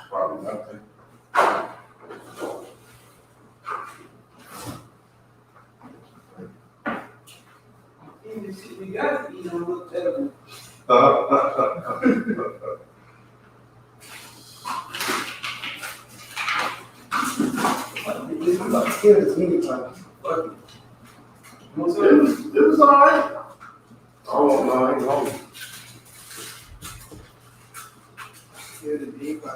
Probably nothing. We got to eat on the table. I'm not scared of anytime. It was all right. Oh, no, I ain't hungry. Scared of deep, yeah.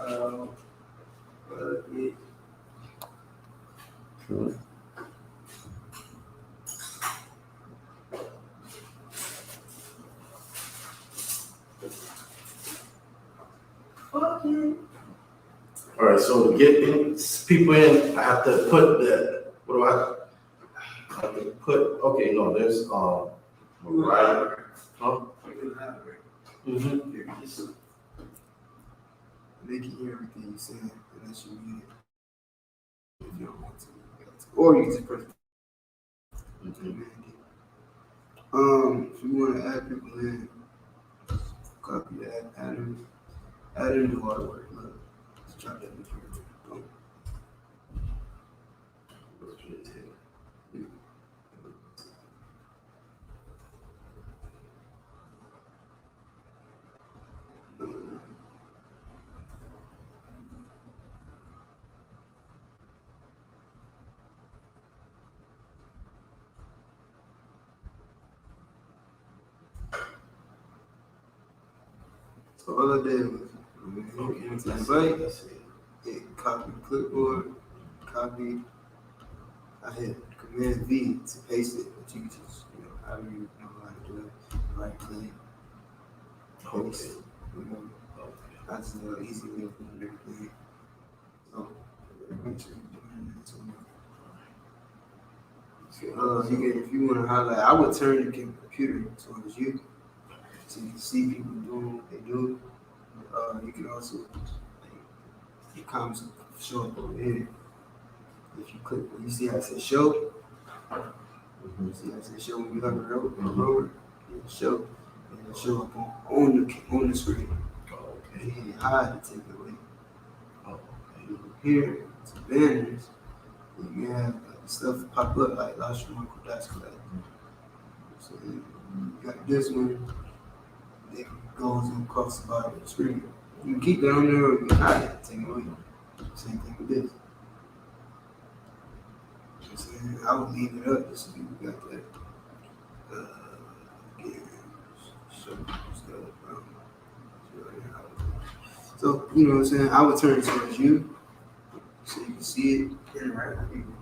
All right, so to get people in, I have to put what do I have to put? Okay, no, there's Mariah. Huh? Mm-hmm. Just they can hear everything you say unless you read it. If you don't want to. Or you can just press. If you want to add people in, copy that, add them, do hard work. Look, let's try that in here. So all I did was invite, hit copy clipboard, copy. I hit Command V to paste it, but you can just, however you know how to do it, right click, paste. That's the easy way of doing everything. So, make sure you're doing that too. If you want to highlight, I would turn your computer towards you so you can see people doing what they do. You can also, your comments will show up over here. If you click, you see how it says show? See how it says show when you hover over? It'll show. It'll show up on the screen. Okay. You can hide to take it away. Okay. Here, it's banners. You can have stuff pop up like Lashawan, Qadash. So you got this one that goes across the bottom of the screen. You can keep that on there or you can hide it, take it away. Same thing with this. I would leave it up just so people got that. So, you know what I'm saying? I would turn it towards you so you can see it and interact with people.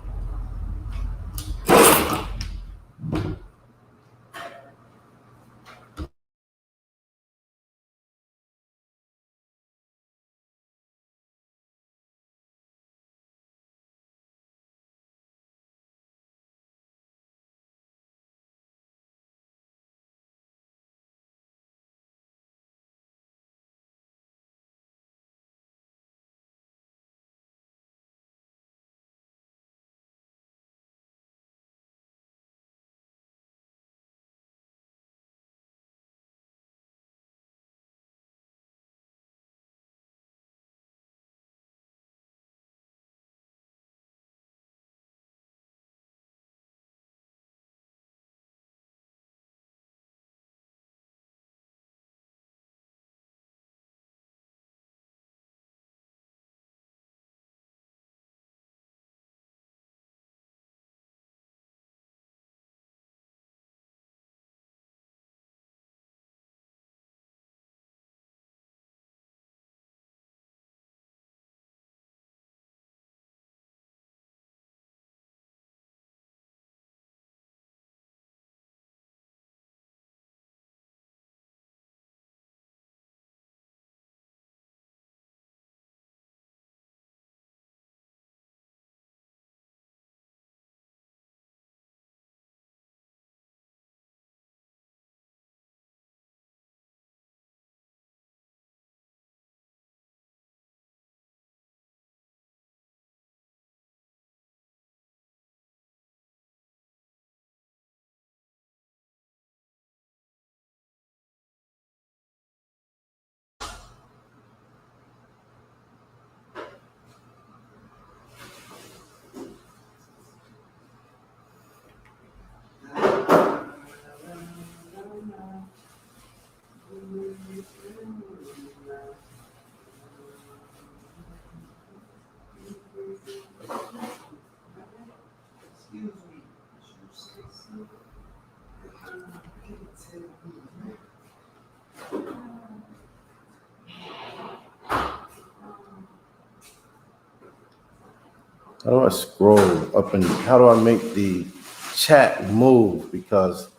How do I scroll up and how do I make the chat move? Because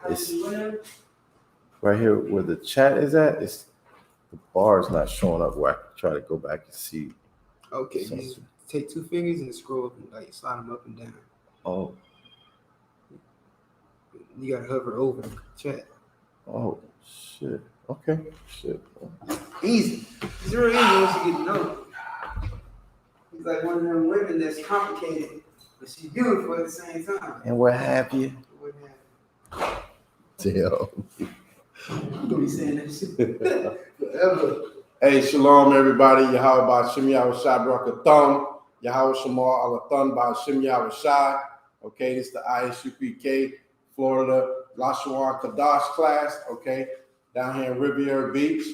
it's right here where the chat is at. It's the bar is not showing up where I can try to go back and see. Okay, you just take 2 fingers and scroll up and like slide them up and down. Oh, you gotta hover over the chat. Oh shit. Okay. Shit. Easy. It's real easy once you get to know it. He's like one of them women that's complicated, but she's beautiful at the same time. And what have you? What have Damn. you? Don't be saying that shit forever. Hey, shalom, everybody. Yahweh Ba'Shem Yahweh Shai Barakatham. Yahweh Shamal Alathon Ba'Shem Yahweh Shai. Okay, this is the I.S.U.P.K. Florida Lashawan Qadash class. Okay, down here in Riviera Beach,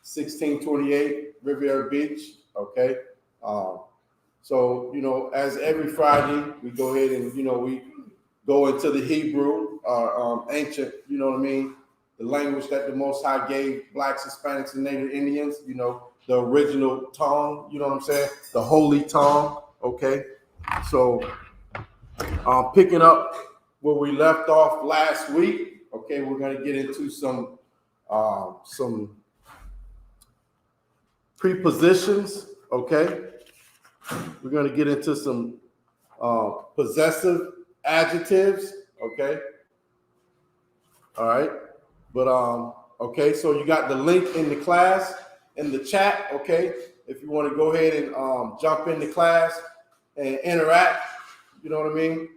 1628 Riviera Beach. Okay. So, you know, as every Friday, we go ahead and, you know, we go into the Hebrew, ancient, you know what I mean? The language that the Most High gave Blacks, Hispanics, and Native Indians, you know, the original tongue, you know what I'm saying? The holy tongue, okay? So, picking up where we left off last week, okay, we're going to get into some prepositions, okay? We're going to get into some possessive adjectives, okay? All right. But okay, so you got the link in the class, in the chat, okay? If you want to go ahead and jump in the class and interact, you know what I mean?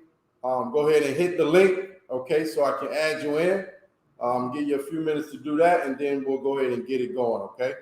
Go ahead and hit the link, okay, so I can add you in. Give you a few minutes to do that, and then we'll go ahead and get it going, okay?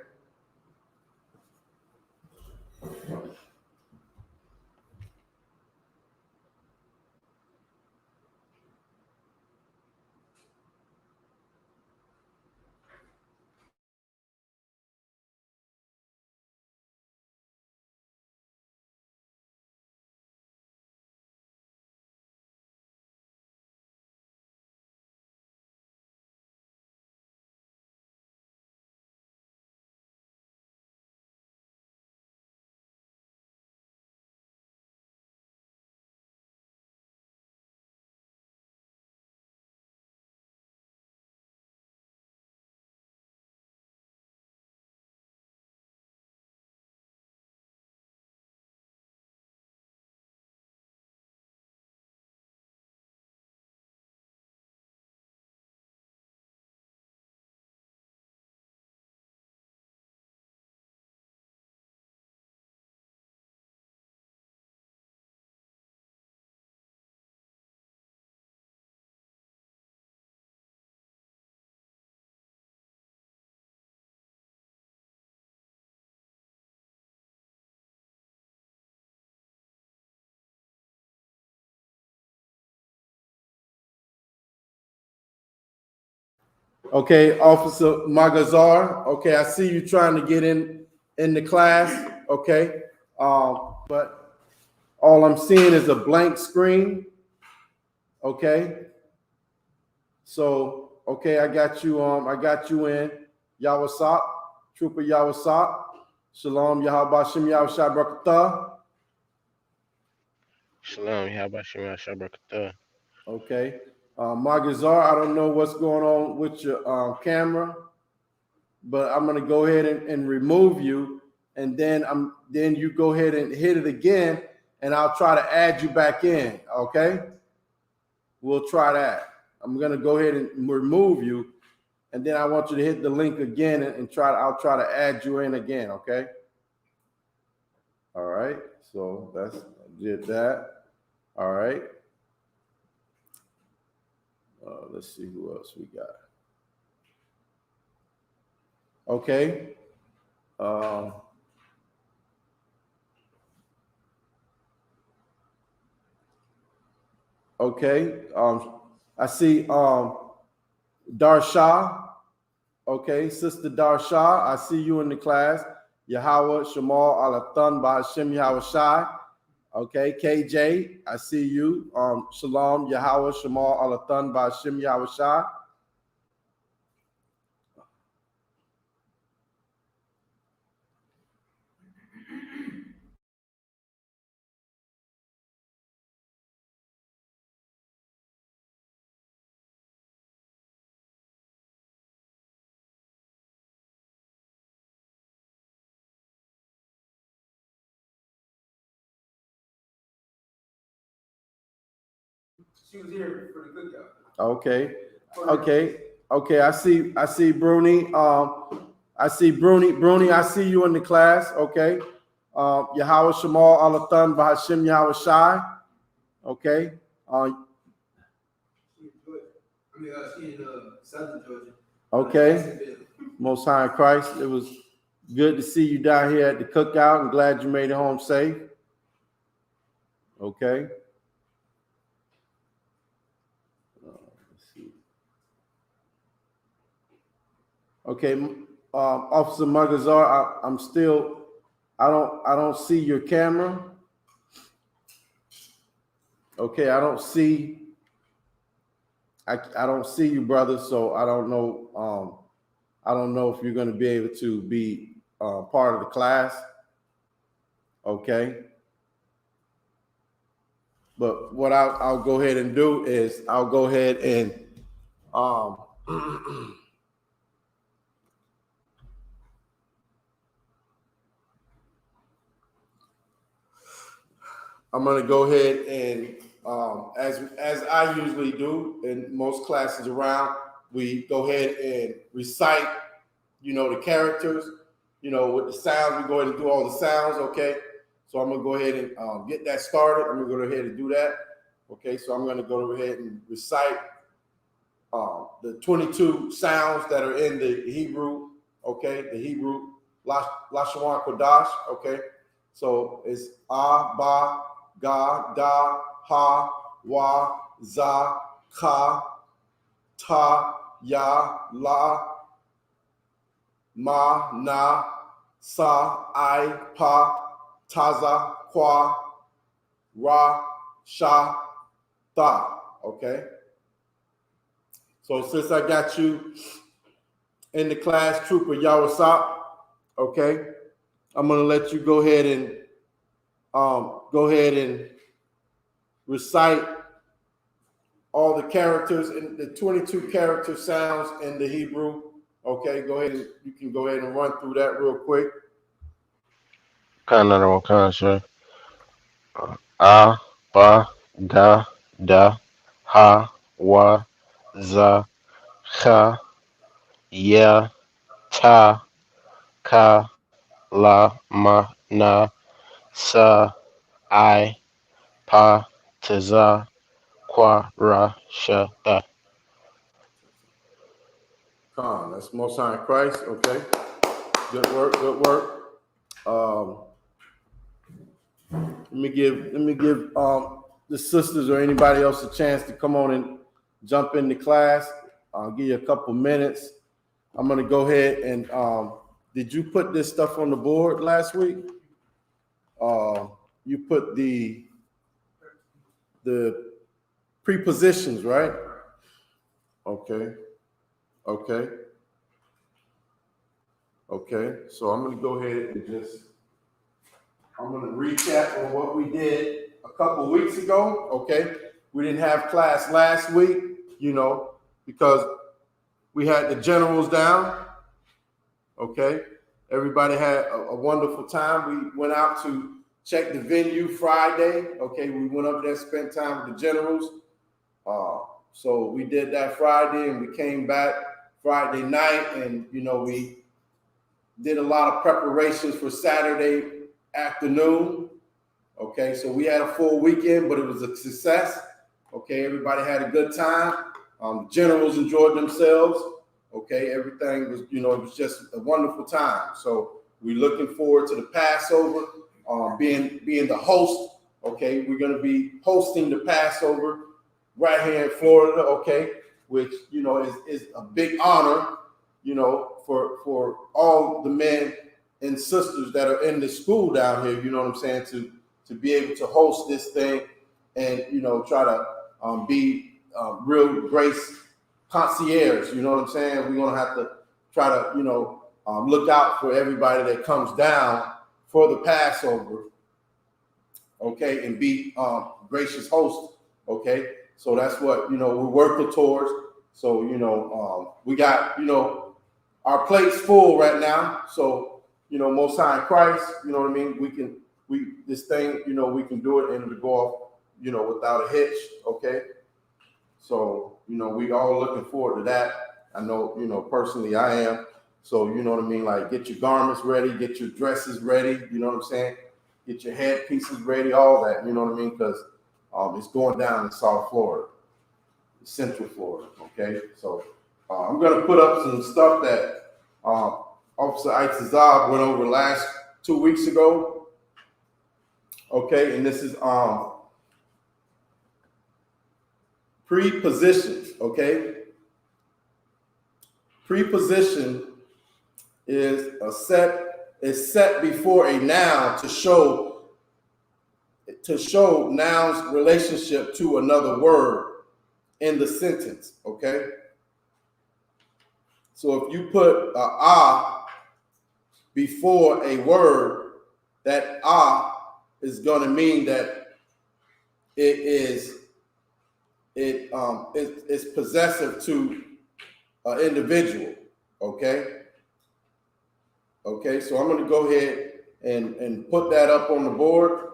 Okay, Officer Magazar. Okay, I see you trying to get in the class. Okay, but all I'm seeing is a blank screen. Okay, so okay, I got you. I got you in. Yahweh Trooper Yahweh Shalom Yahweh Shem Yahweh Shai Barakatah. Shalom, Yahweh Shem Yahweh Shai Barakatah. Okay, Magazar. I don't know what's going on with your camera, but I'm gonna go ahead and remove you, and then you go ahead and hit it again, and I'll try to add you back in. Okay, we'll try that. I'm gonna go ahead and remove you, and then I want you to hit the link again and I'll try to add you in again. Okay. All right. So I did that. All right. Let's see who else we got. Okay. Okay. I see Darsha. Okay, Sister Darsha, I see you in the class. Yahweh Shamal Alathan Ba'Shem Yahweh Shai. Okay, KJ, I see you. Shalom, Yahweh, Shemal, Alathan, Ba'Shem, Yahweh Shah. She was here for the cookout. Okay. I see Bruni. I see Bruni, I see you in the class. Okay. Yahweh Shemal, Alathan, Ba'Shem, Yahweh Shai. Okay. She in Southern Georgia. Okay. Most High in Christ. It was good to see you down here at the cookout. I'm glad you made it home safe. Okay. Let's see. Okay, Officer Magazar, I'm still. I don't see your camera. Okay, I don't see you, brother. So I don't know. I don't know if you're going to be able to be part of the class. Okay. But what I'll go ahead and do is I'll go ahead and I'm going to go ahead and as I usually do in most classes around, we go ahead and recite, the characters, with the sounds. We go ahead and do all the sounds. Okay. So I'm going to go ahead and get that started. I'm going to go ahead and do that. Okay. So I'm going to go ahead and recite the 22 sounds that are in the Hebrew. Okay. The Hebrew Lashawan Qadash. Okay. So it's ba, ga, da, ha, wa, za, ka, ta, ya, la, ma, na, sa, I, pa, taza, kwa, ra, sha, tha. Okay. So since I got you in the class, Trooper Yahusap, okay, I'm gonna let you go ahead and recite all the characters and the 22 character sounds in the Hebrew. Okay, you can go ahead and run through that real quick. Sir. A, ba, ga, da, ha, wa, za, cha, ya, ta, ka, la, ma, na, sa, I, pa, taza, kwa, ra, sha, ta. That's Most High in Christ. Okay, good work. Let me give the sisters or anybody else a chance to come on and jump into class. I'll give you a couple minutes. I'm gonna go ahead and did you put this stuff on the board last week? You put the prepositions, right? Okay. So I'm gonna go ahead and I'm gonna recap on what we did a couple weeks ago. Okay. We didn't have class last week, because we had the generals down. Okay. Everybody had a wonderful time. We went out to check the venue Friday. Okay. We went up there, spent time with the generals. So we did that Friday and we came back Friday night and, we did a lot of preparations for Saturday afternoon. Okay. So we had a full weekend, but it was a success. Okay. Everybody had a good time. Generals enjoyed themselves. Okay, everything was, it was just a wonderful time. So we're looking forward to the Passover, being the host. Okay, we're going to be hosting the Passover right here in Florida. Okay, which is a big honor, for all the men and sisters that are in the school down here. You know what I'm saying, to to be able to host this thing and, try to be real grace concierge. You know what I'm saying? We're going to have to try to, look out for everybody that comes down for the Passover, okay, and be gracious host, okay? So that's what, we're working towards. So, we got, our plate's full right now. So, Most High in Christ, you know what I mean? This thing, we can do it and it'll go off, without a hitch, okay? So, we all looking forward to that. I know, personally I am. So, you know what I mean? Like, get your garments ready, get your dresses ready, you know what I'm saying? Get your head pieces ready, all that, you know what I mean? Because it's going down in South Florida, Central Florida, okay? So, I'm going to put up some stuff that Officer I.S.U.P.K went over last 2 weeks ago, okay? And this is prepositions, okay? Preposition is set before a noun to show noun's relationship to another word in the sentence, okay? So if you put a before a word, that is going to mean that it's possessive to an individual, okay? Okay, so I'm going to go ahead and put that up on the board,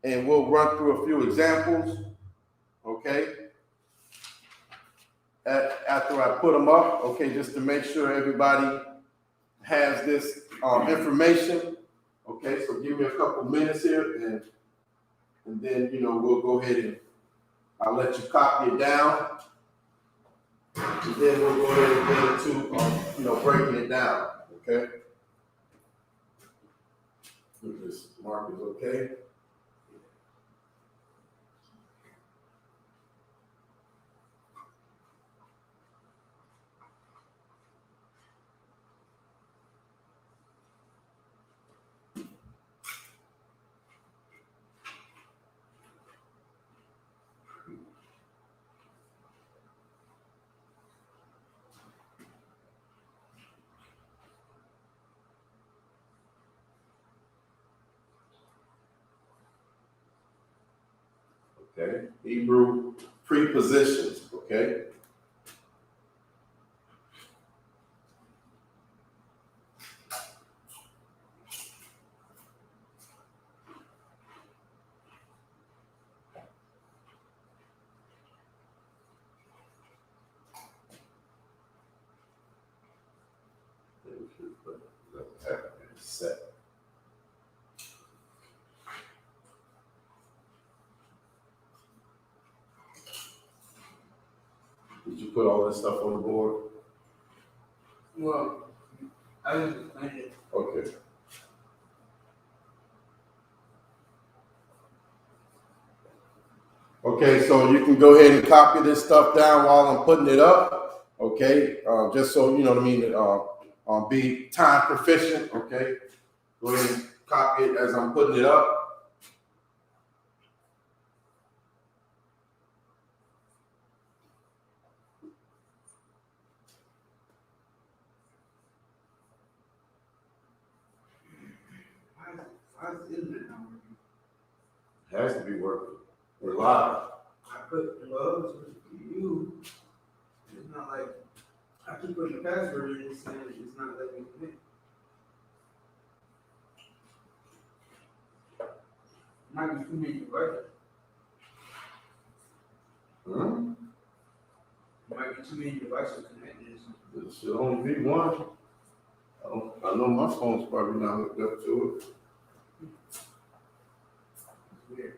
and we'll run through a few examples, okay? After I put them up, okay, just to make sure everybody has this information, okay? So give me a couple minutes here, and then, we'll go ahead and I'll let you copy it down, and then we'll go ahead and get into, breaking it down, okay? This mark is okay. Okay, Hebrew prepositions, okay? Set. Did you put all this stuff on the board? Well, I didn't find it. Okay. Okay, so you can go ahead and copy this stuff down while I'm putting it up, okay? Just so, you know what I mean, be time proficient, okay? Go ahead and copy it as I'm putting it up. Why is the internet not working? It has to be working. We're live. I put the lows for you. It's not like I keep putting the password in and saying it's not letting me connect. Might be too many devices. Hmm? Might be too many devices connected. It should only be one. I know my phone's probably not hooked up to it. It's weird.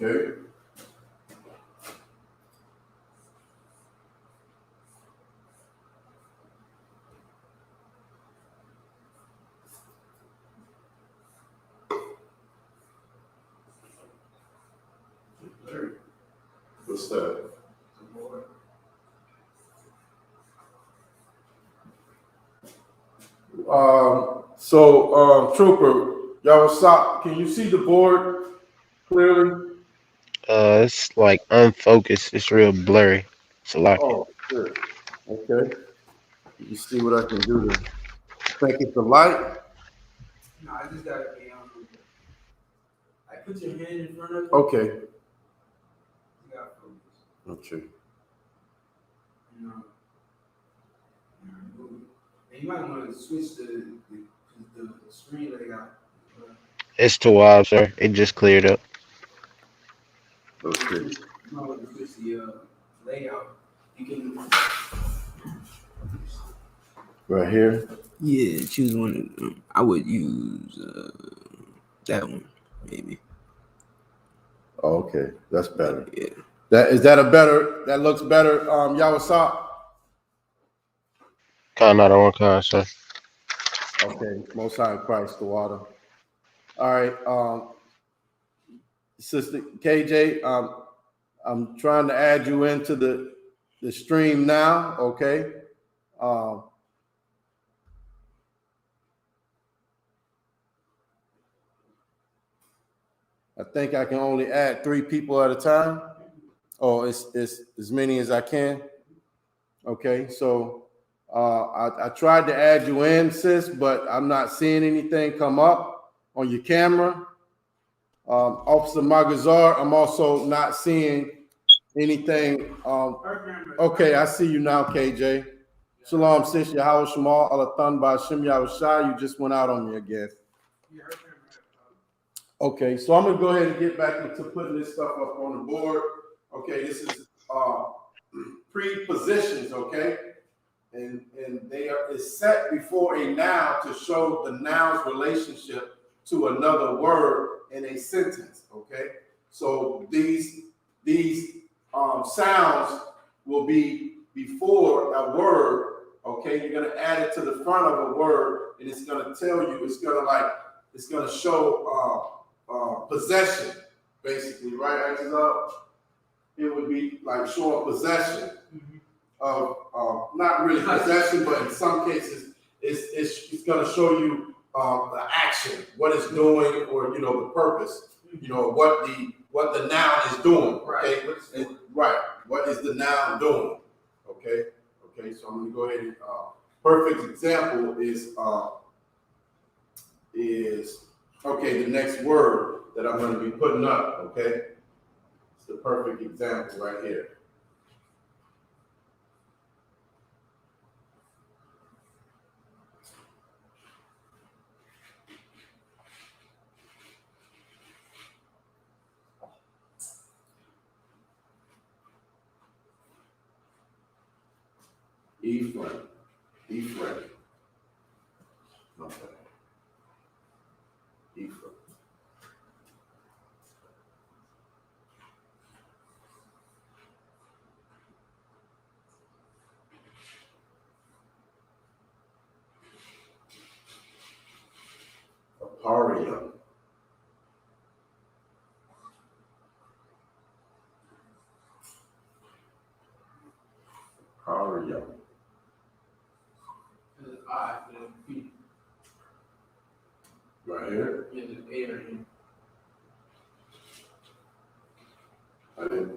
Okay. What's that? Trooper, y'all stop. Can you see the board clearly? It's like unfocused. It's real blurry. It's a lot. Oh, good. Okay. You see what I can do to think it's the light? No, I just gotta be I put your hand in front of you. Okay. You gotta focus. Okay. No. And you might want to switch the screen layout. It's too wild, sir. It just cleared up. Okay. You might want to switch the layout. You can. Right here. Yeah, choose one. I would use that one, maybe. Oh, okay. That's better. Yeah. That looks better, YAHANNA? Kind of one kind, sir. Okay. Most High in Christ, the water. All right. Sister KJ, I'm trying to add you into the stream now, okay? I think I can only add 3 people at a time. Oh, it's as many as I can. Okay, so I tried to add you in, sis, but I'm not seeing anything come up on your camera. Officer Magazar, I'm also not seeing anything. Okay, I see you now, KJ. Shalom, sis, Yahweh Shemal, Alathan Ba'Shem Yahushai. You just went out on me again. Okay, so I'm gonna go ahead and get back into putting this stuff up on the board. Okay, this is prepositions, okay? And they are is set before a noun to show the noun's relationship to another word in a sentence, okay? So these sounds will be before a word, okay? You're gonna add it to the front of a word, and it's gonna tell you, it's gonna show possession, basically, right? It would be like showing possession of not really possession, but in some cases, it's going to show you the action, what it's doing, or the purpose, what the noun is doing. Okay, right. What is the noun doing? Okay. So I'm going to go ahead and perfect example is okay. The next word that I'm going to be putting up. Okay, it's the perfect example right here. Ephraim. Okay. Ephraim. Aparium. Aparium. Right here.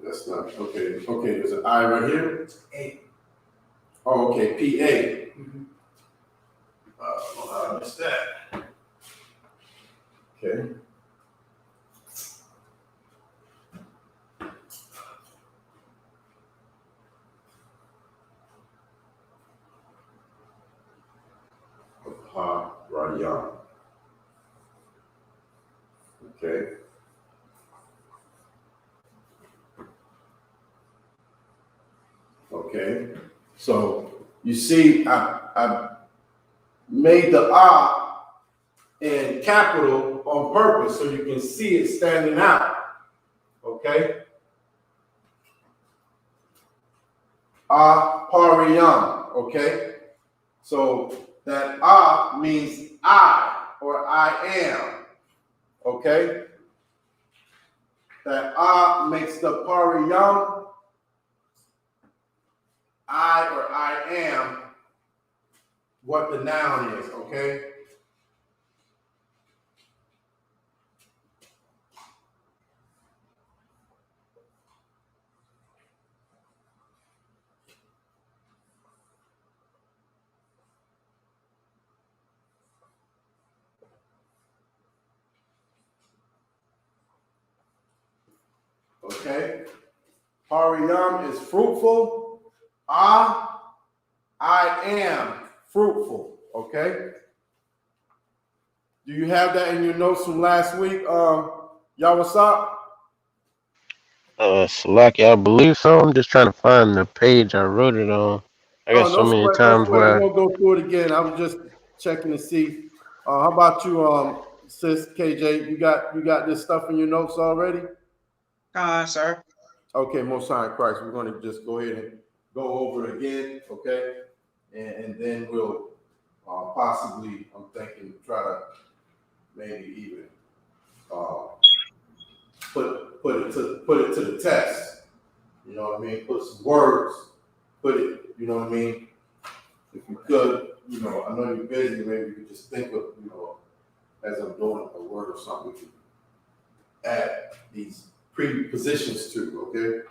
That's not okay. Okay, there's an I right here. A. Oh, okay. PA. I missed that. Okay. Aparium. Okay. Okay. So you see, I made the I in capital on purpose so you can see it standing out. Okay. Aparium. Okay. So that means I or I am. Okay. That makes the pariyam I or I am what the noun is, okay? Okay? Pariyam is fruitful. I am fruitful, okay? Do you have that in your notes from last week? Y'all, Salaki, I believe so. I'm just trying to find the page I wrote it on. I got Oh, so no many sweat, no times sweat. We're where gonna go through it again. I was just checking to see. How about you, sis KJ? You got this stuff in your notes already? Sir. Okay, Most High in Christ. We're gonna just go ahead and go over it again, okay? And then we'll possibly, I'm thinking, try to maybe even uh, put it to the test. You know what I mean? Put some words. Put it. You know what I mean? If you could, you know, I know you're busy. Maybe you could just think of, you know, as I'm doing a word or something, we could add these prepositions to. Okay.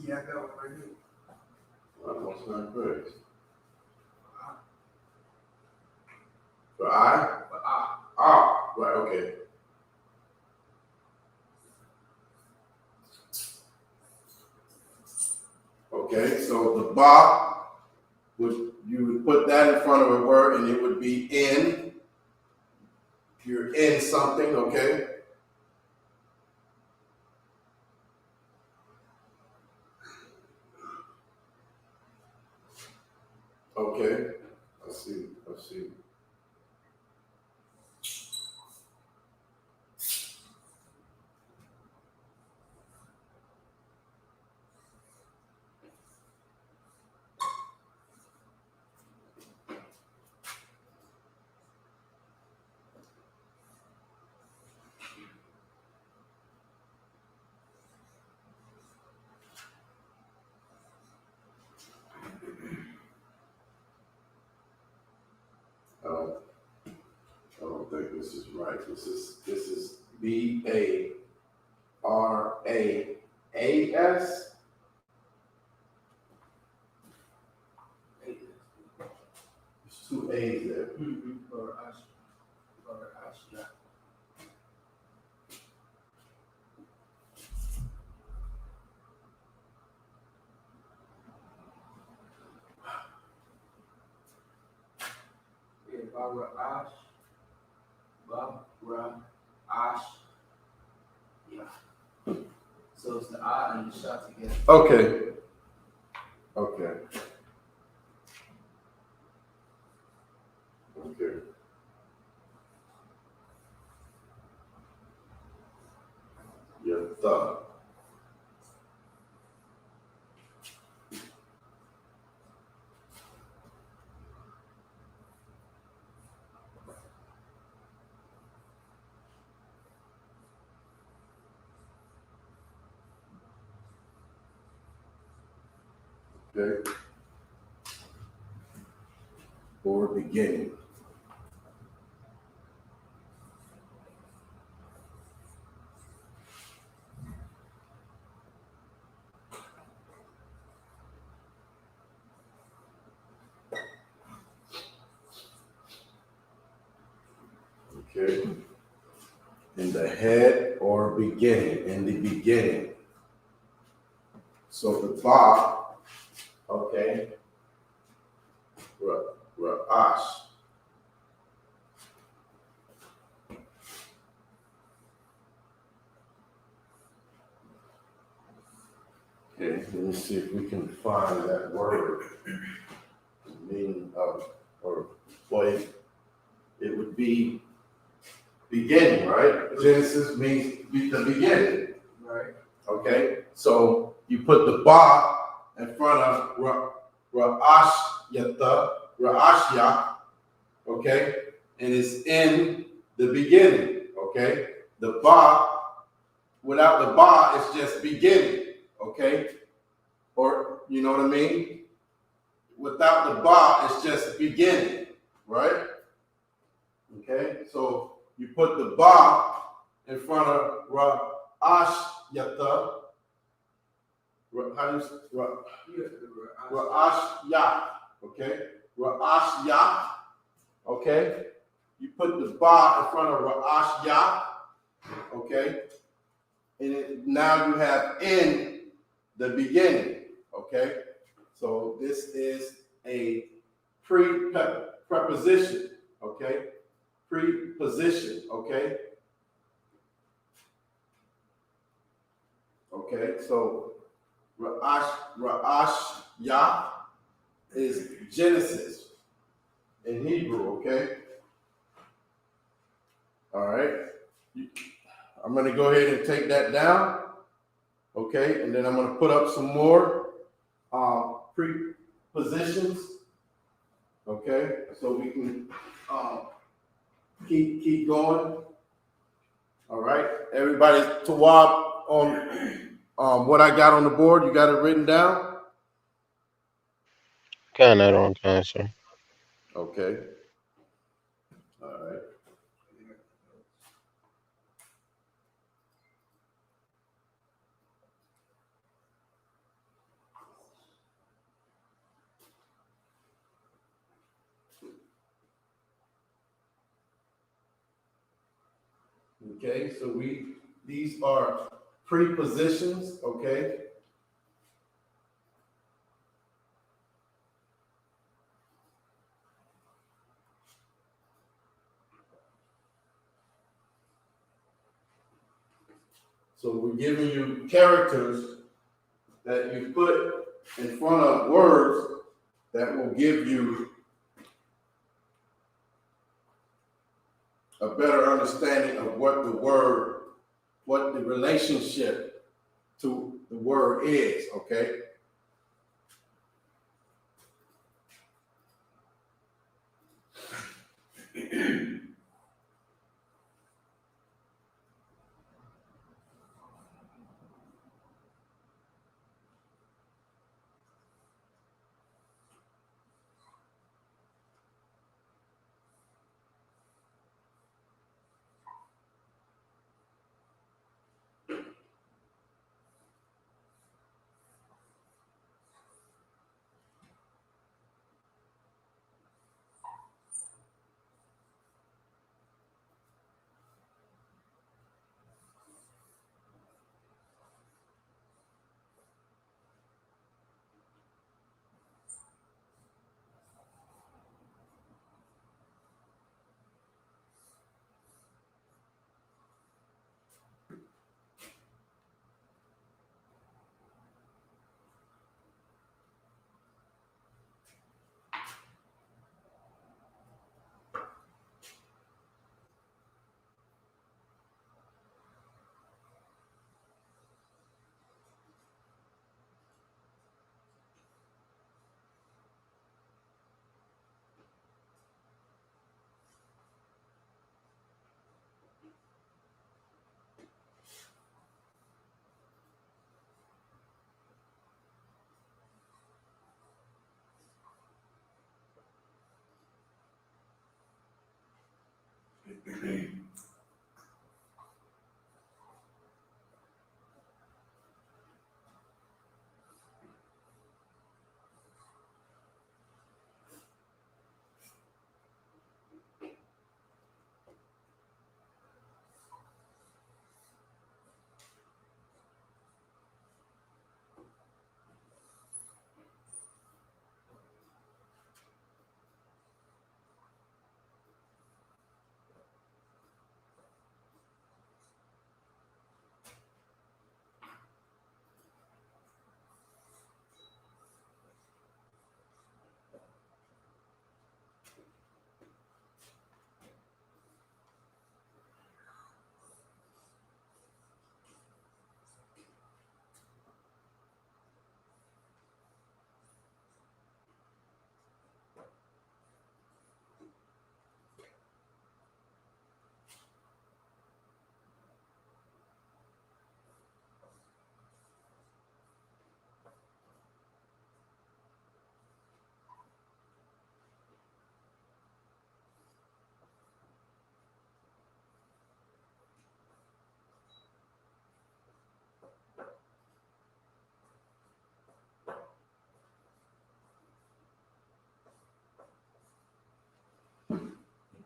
Yeah, I got one right here. What's not praise? For I? But I. Ah, right. Okay. Okay. So the ba you would put that in front of a word, and it would be in. You're in something. Okay. Okay. I see. I see. Um, I don't think this is right. This is BARAAS. There's two A's there. Or Ash. Or Ash, yeah. Yeah, Barbara Ash. Barbara Ash. Yeah. So it's the I and the shot together. Okay. Okay. Okay. Your thumb. Okay. Or beginning. Okay. In the head or beginning. In the beginning. So the ba, okay. Ash. Okay, let me see if we can find that word. The meaning of, or what it would be beginning, right? Genesis means the beginning. Right. Okay, so you put the ba in front of Ra'ashya, okay, and it's in the beginning, okay? The ba without the ba, it's just beginning, okay? Or, you know what I mean? Without the ba, it's just beginning, right? Okay, so you put the ba in front of Ra'ash Yata. How do you Ra'ash Ya, okay? Ra'ash Ya, okay? You put the ba in front of Ra'ash Ya, okay? And now you have in the beginning, okay? So this is a preposition, okay? Preposition, okay? Okay, so Ra'ash Yah is Genesis in Hebrew, okay? All right. I'm going to go ahead and take that down, okay? And then I'm going to put up some more prepositions, okay? So we can keep going. All right. Everybody, Tawab on what I got on the board. You got it written down? Kind of on kind, sir. Okay. All right. Okay, so these are prepositions, okay? So we're giving you characters that you put in front of words that will give you a better understanding of what the relationship to the word is, okay?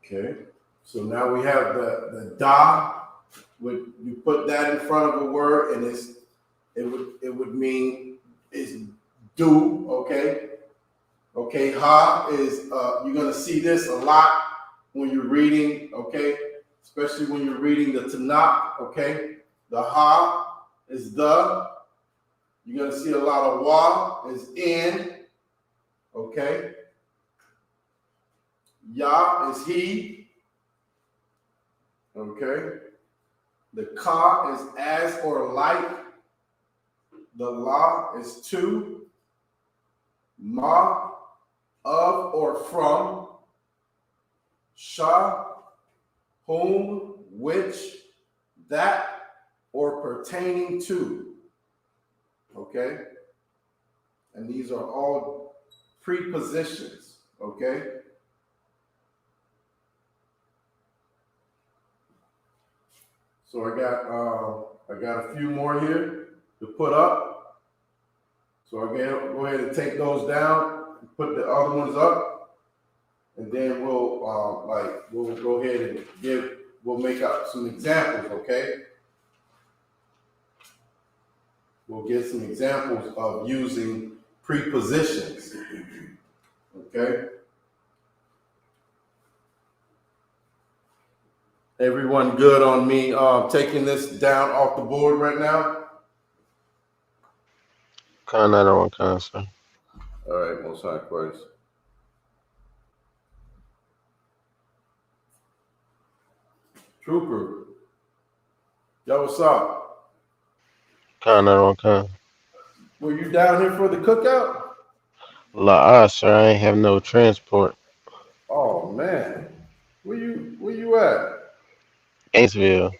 Okay. So now we have the da. You put that in front of a word, and it would mean is do. Okay. Okay. Ha is you're gonna see this a lot when you're reading. Okay. Especially when you're reading the Tanakh. Okay. The ha is the. You're gonna see a lot of wa is in. Okay. Ya is he. Okay. The ka is as or like. The la is to. Ma of or from. Sha whom, which, that, or pertaining to. Okay? And these are all prepositions. Okay? So I got a few more here to put up. So go ahead and take those down, put the other ones up, and then we'll go ahead and we'll make up some examples, okay? We'll get some examples of using prepositions. Okay? Everyone good on me taking this down off the board right now? Con, sir. All right, most high Christ. Trooper, yo, what's up? Con. Were you down here for the cookout? Sir, I ain't have no transport. Oh man, where you at? Gainesville.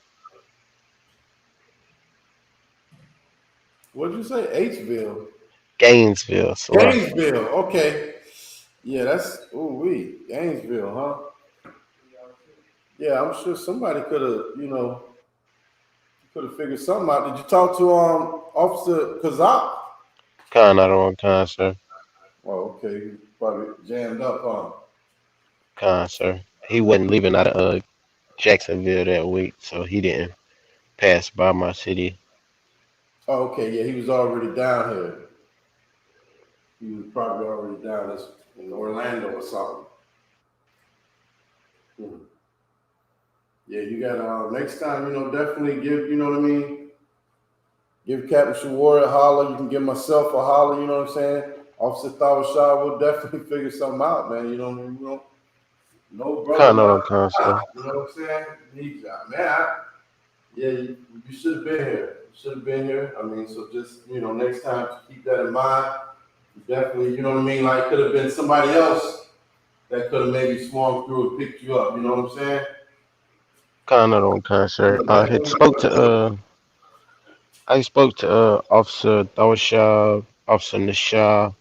What'd you say? Hville? Gainesville, Salakia. Gainesville. Okay. Yeah, that's Gainesville, huh? Yeah, I'm sure somebody could have figured something out. Did you talk to Officer Kazak? Con, sir. Oh, okay. He probably jammed up, huh? Con, sir. He wasn't leaving out of Jacksonville that week, so he didn't pass by my city. Oh, okay, yeah, he was already down here. He was probably already down in Orlando or something. Hmm. Yeah, you got next time, definitely give, you know what I mean? Give Captain Shawara a holler. You can give myself a holler, you know what I'm saying? Officer Thawashah will definitely figure something out, man. No brother left Con, sir. out, you know what I'm saying? Man, yeah, you should have been here. You should have been here. I mean, so just, next time, keep that in mind. Definitely, you know what I mean? Like, could have been somebody else that could have maybe swarmed through and picked you up, you know what I'm saying? Con, sir. I spoke to Officer Thawashab, Officer Nashab,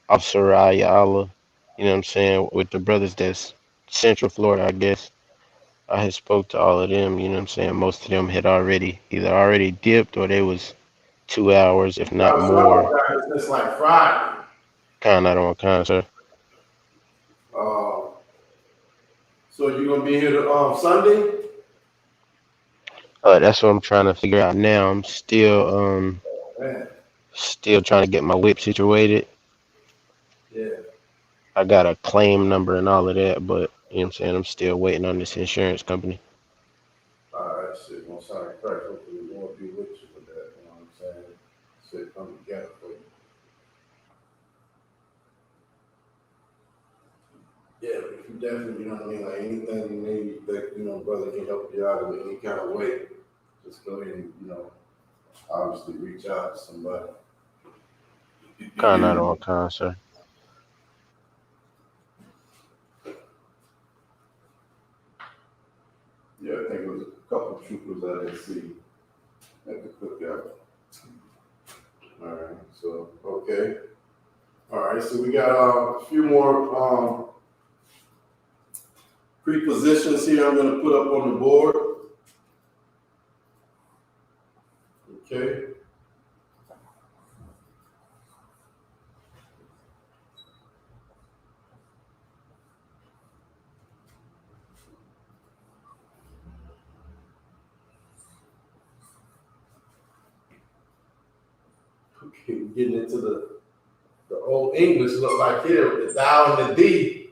Officer Ayala, you know what I'm saying, with the brothers that's Central Florida, I guess. I had spoke to all of them, you know what I'm saying. Most of them had either already dipped or they was 2 hours, if not Thawashah was more. out here since like Friday. Con, sir. Uh, so you gonna be here to, Sunday? That's what I'm trying to figure out now. I'm Man, still trying to get my whip situated. yeah. I got a claim number and all of that, but you know what I'm saying, I'm still waiting on this insurance company. All right, shit. Most high Christ, hopefully the Lord be with you with that. You know what I'm saying? Shit come together for you. Yeah, but you definitely, you know what I mean? Like anything you need that, brother can help you out in any kind of way. Just go ahead and, obviously reach out to somebody. Con, sir. Yeah, I think it was a couple of troopers I didn't see at the cookout. All right, so, okay. All right, so we got a few more prepositions here I'm going to put up on the board. Okay. Getting into the old English look like here with the thou and the thee.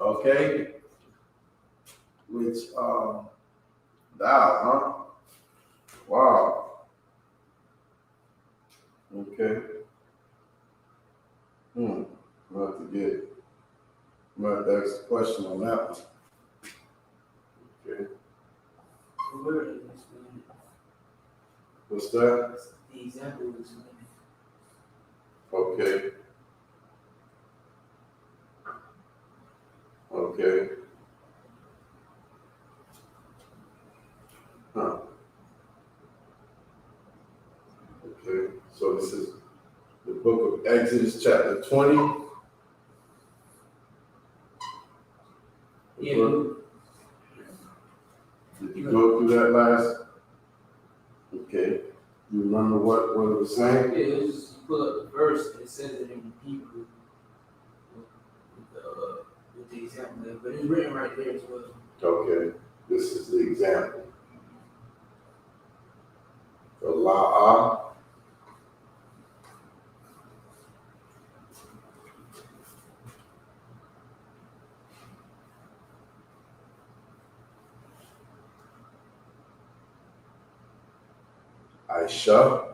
Okay. Which thou, huh? Wow. Okay. I'm about to get. I'm about to ask a question on that one. Okay. What's that? The example is Okay. Okay. Huh. Okay. So this is the book of Exodus, chapter 20. Yeah. Did you go through that last? Okay. You remember what it was saying? Yeah, it's just you pull up the verse, it says it in Hebrew with the example there, but it's written right there as well. Okay. This is the example. The la'ah. I.S.U.P.K.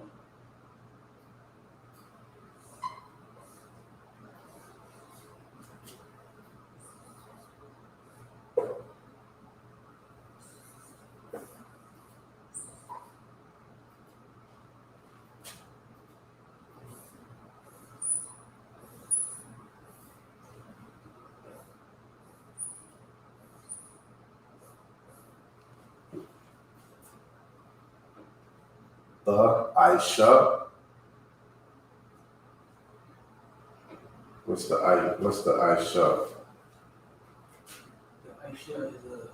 The I.S.U.P.K. What's the I.S.U.P.K.? The Aisha is a,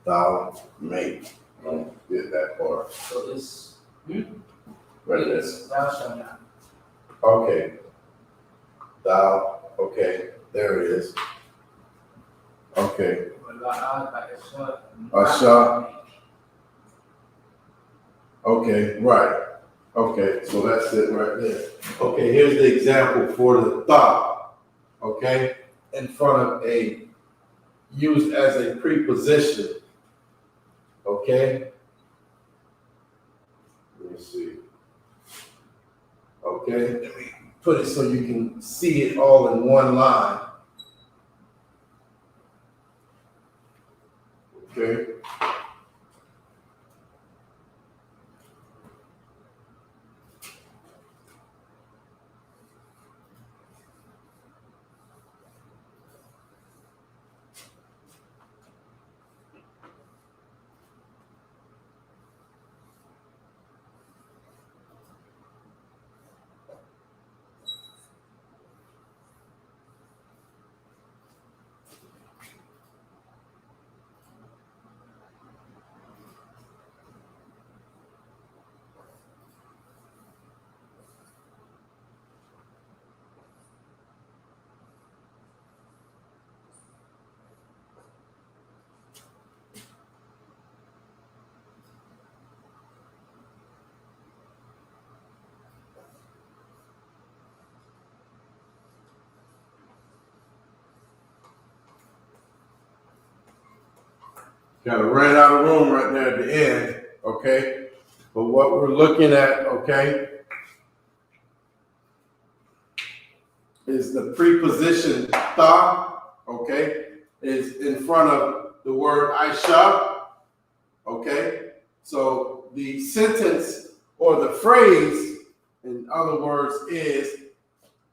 Thou make. Don't get that part. so it's, Right there. thou shalt not. Okay. Thou. Okay. There it is. Okay. I.S.U.P.K. Okay. Right. Okay. So that's it right there. Okay. Here's the example for the thou. Okay. In front of a, used as a preposition. Okay. Let me see. Okay. Let me put it so you can see it all in one line. Okay. Kind of ran out of room right there at the end, okay? But what we're looking at, okay, is the preposition tha, okay, is in front of the word I.S.U.P.K, okay? So the sentence or the phrase, in other words, is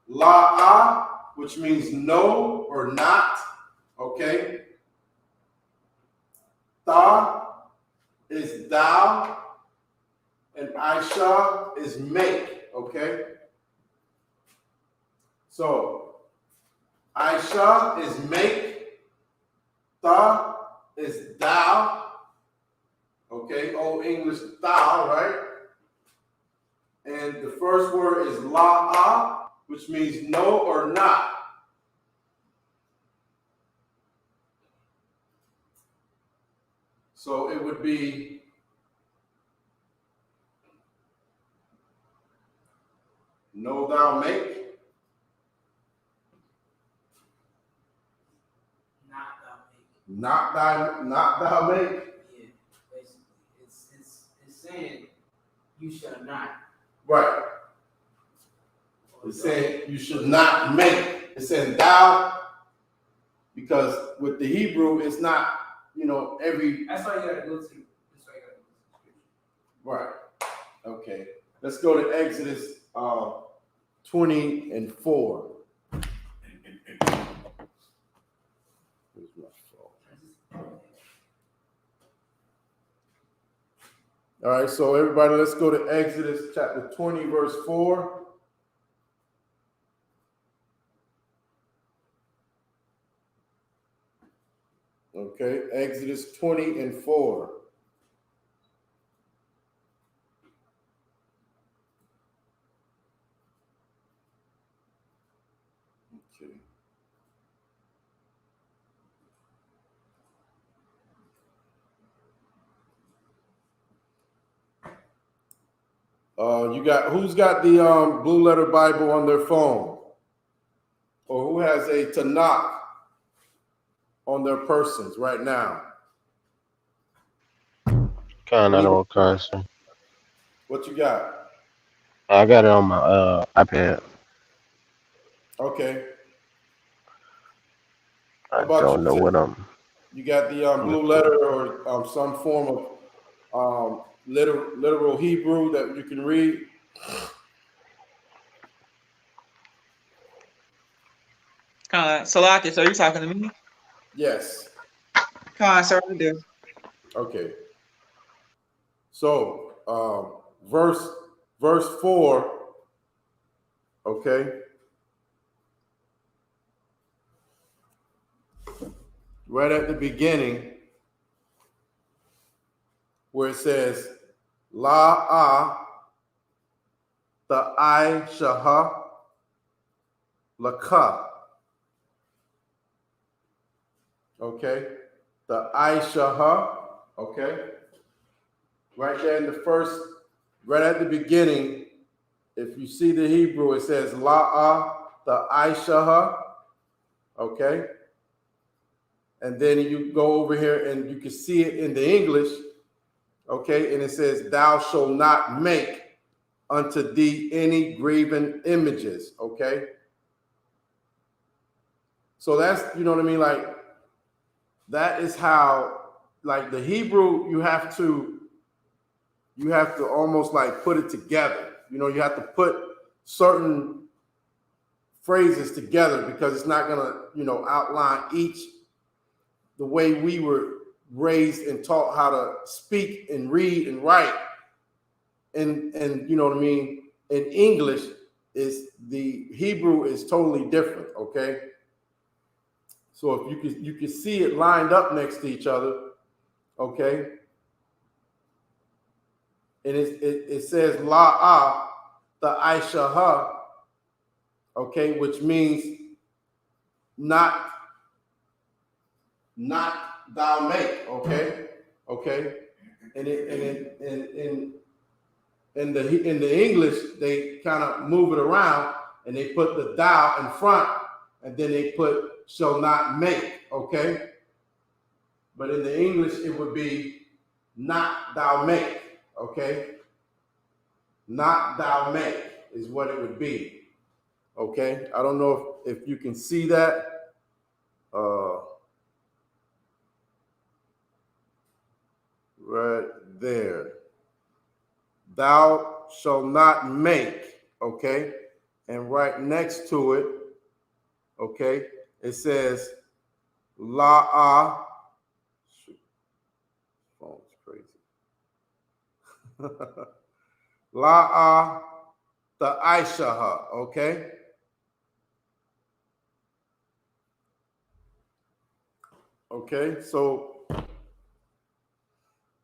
la'ah, which means no or not, okay? Tha is thou, and I.S.U.P.K is make, okay? So, I.S.U.P.K is make, tha is thou, okay? Old English thou, right? And the first word is la'ah, which means no or not. So it would be know thou make. Not thou make. Yeah, basically, it's saying you shall not. Right. It's saying you should not make. It's saying thou, because with the Hebrew, it's not, every. That's why you gotta go to. That's why you gotta go to scripture. Right. Okay. Let's go to Exodus 20:4. Where's my phone? All right, so everybody, let's go to Exodus chapter 20, verse 4. Okay, Exodus 20:4. Okay. Who's got the Blue Letter Bible on their phone? Or who has a Tanakh on their persons right now? Kind of all kinds. What you got? I got it on my iPad. Okay. How I about don't you, know Tim? what I'm. You got the Blue looking. Letter or some form of literal Hebrew that you can read? Salaki, so you talking to me? Yes. Sir, I do. Okay. So verse 4, okay. Right at the beginning, where it says La the I Shaha Laka. Okay. The I Shaha. Okay. Right there in the first, right at the beginning, if you see the Hebrew, it says La the I Shaha. Okay. And then you go over here and you can see it in the English. Okay. And it says, Thou shalt not make unto thee any graven images. Okay. So that's, you know what I mean? Like, that is how, like, the Hebrew, you have to almost like put it together. You have to put certain phrases together because it's not gonna, outline each the way we were raised and taught how to speak and read and write. And you know what I mean? In English, is the Hebrew is totally different, okay? So if you can see it lined up next to each other, okay? And it says la the aishaha, okay, which means not thou make, okay. And in the English they kind of move it around and they put the thou in front and then they put shall not make, okay. But in the English it would be not thou make, okay. Not thou make is what it would be. Okay. I don't know if you can see that. Right there. Thou shalt not make. Okay. And right next to it, okay, it says la. Shoot. Phone's crazy. La the Aishaha, okay? Okay, so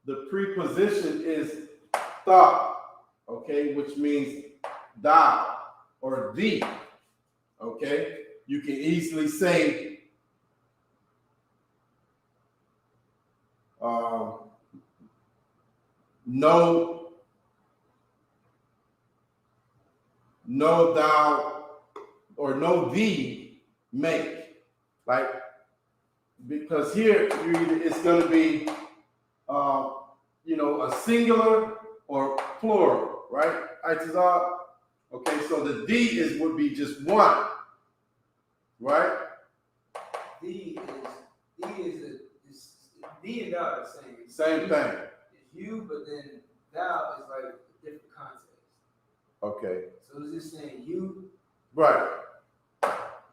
the preposition is tha, okay, which means thou or thee, okay? You can easily say know thou or know thee make. Like, because here it's going to be, a singular or plural, right? Itazar. Okay, so the thee would be just one, right? Thee is thee and thou are the same. Same thing. It's you, but then thou is like a different context. Okay. So is this saying you? Right.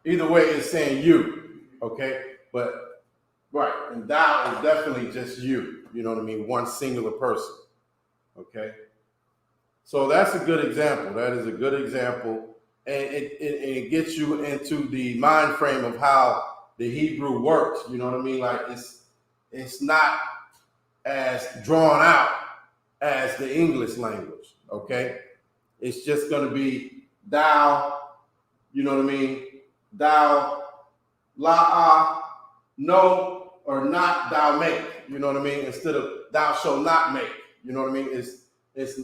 Either way, it's saying you. Okay. But right, and thou is definitely just you. You know what I mean? One singular person. Okay. So that's a good example. That is a good example, and it gets you into the mind frame of how the Hebrew works. You know what I mean? Like it's not as drawn out as the English language. Okay, it's just going to be thou. You know what I mean? Thou, la'ah, no or not thou make. You know what I mean? Instead of thou shall not make. You know what I mean? It's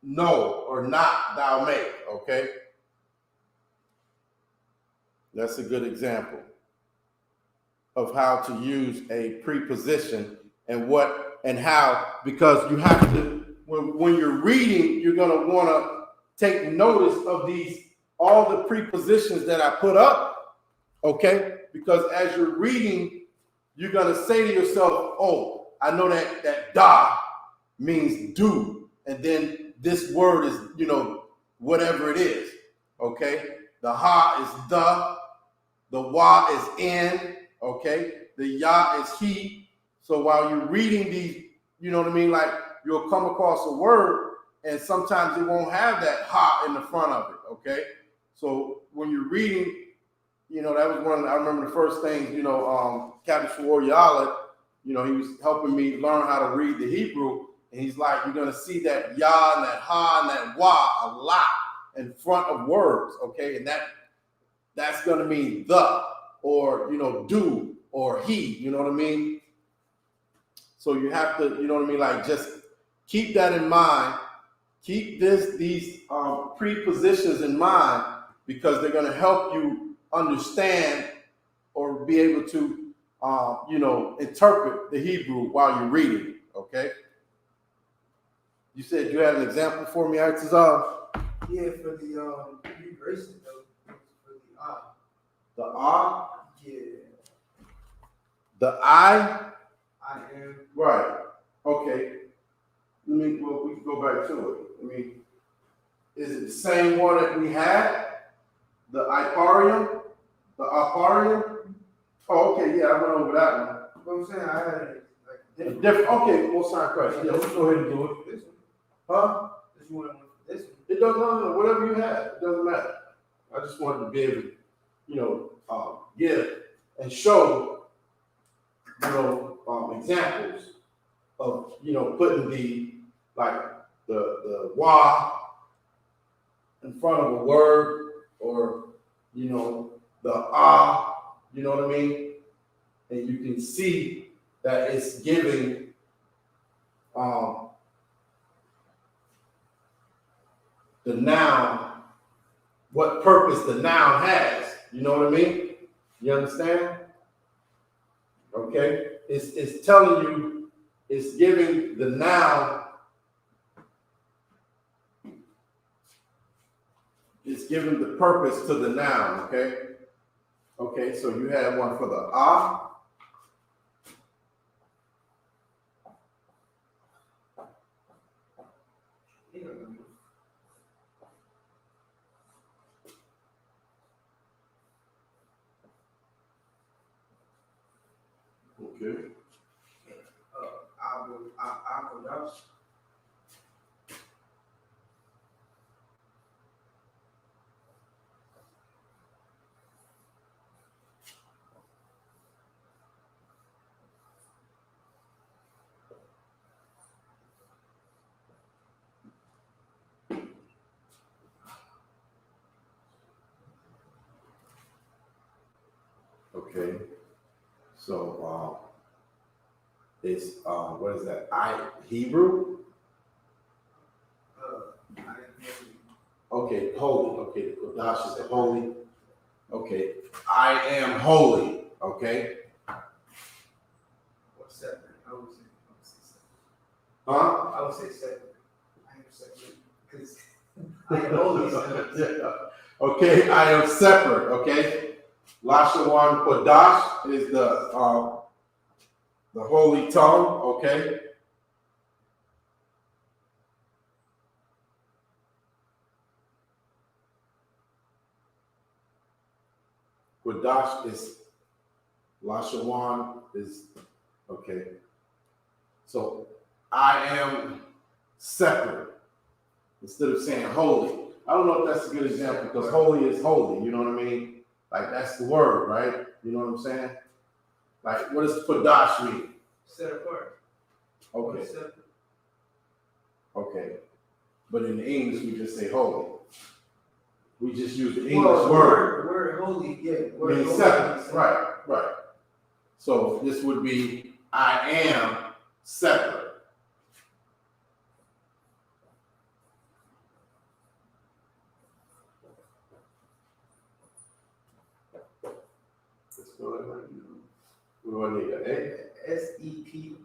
no or not thou make. Okay, that's a good example of how to use a preposition and what and how, because you have to, when you're reading, you're going to want to take notice of all the prepositions that I put up, okay? Because as you're reading, you're going to say to yourself, oh, I know that da means do, and then this word is, whatever it is, okay? The ha is the wa is in, okay? The ya is he. So while you're reading these, you know what I mean? Like you'll come across a word and sometimes it won't have that ha in the front of it, okay? So when you're reading, that was I remember the first things, Qadash Yala, he was helping me learn how to read the Hebrew. And he's like, you're going to see that ya and that ha and that wa a lot in front of words, okay? And that's going to mean the, or, do, or he, you know what I mean? So you have to, like just keep that in mind. Keep these prepositions in mind because they're going to help you understand or be able to, interpret the Hebrew while you're reading, okay? You said you had an example for me, Artazal? Yeah, for the immigration though, for the The ah? Yeah. The I? I am. Right. Okay. We can go back to it. Is it the same one that we had? The Iparium? The Aparium? Oh, okay, yeah, I went over that one. What I'm saying, I had A different, okay, well, sign Christ. Yeah, let's go ahead and do it. This one. Huh? This one for this one. It doesn't matter, whatever you have, it doesn't matter. I just wanted to be able to, give and show, examples of, putting the wa in front of a word or, the ah, you know what I mean? And you can see that it's giving, the noun, what purpose the noun has. You know what I mean? You understand? Okay? It's telling you, it's giving the noun, it's giving the purpose to the noun, okay? Okay, so you have one for the ah. Okay. Qadash. Okay. So it's what is that? Hebrew? I am. Okay. Okay, holy. Okay, the Qadash is the holy. Okay, I am holy. Okay. Or separate. I would say separate. Huh? I would say separate. I am separate. Because I am holy. Yeah. Okay, I am separate. Okay. Lashawan Qadash is the holy tongue. Okay. Qadash is Lashawan is okay. So I am separate instead of saying holy. I don't know if that's a good example because holy is holy. You know what I mean? Like that's the word, right? You know what I'm saying? Like what does Qadash mean? Set apart. Okay, Separate. okay. But in English we just say holy. We just use the English word. The word holy, yeah. Word Means holy separate. means Right, right. So this would be I am separate. Let's go ahead and we want to need an A. SEPERATE.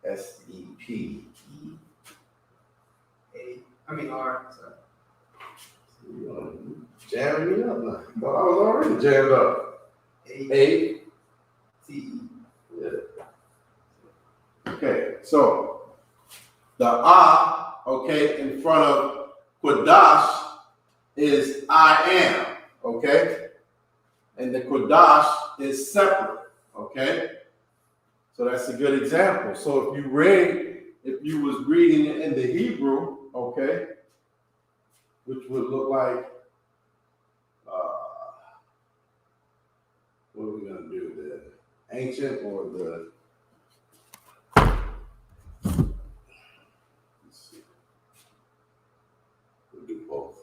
SEP. R. Sorry. You jamming me up now. I thought I was already jammed up. A. T. Yeah. Okay, so the I, okay, in front of Qadash is I am, okay? And the Qadash is separate, okay? So that's a good example. So if you was reading it in the Hebrew, okay, which would look like, what are we gonna do? The ancient or the, let's see, we'll do both.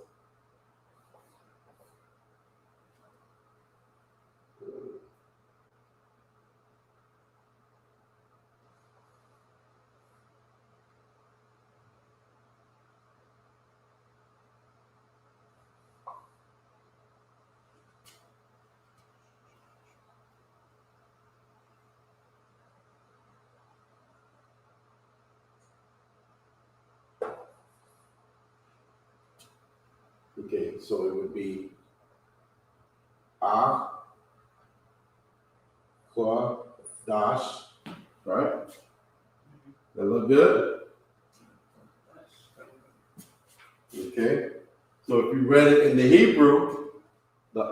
Okay, so it would be Ah, Qadash, right? That look good? Okay. So if you read it in the Hebrew, the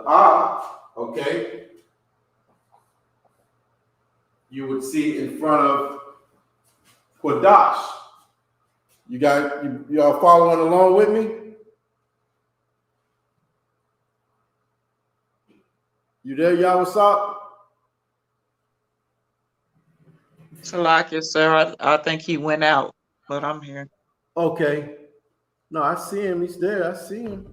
okay, you would see in front of Qadash. Y'all following along with me? You there, Yahusop? Salakia, sir. I think he went out, but I'm here. Okay. No, I see him. He's there. I see him.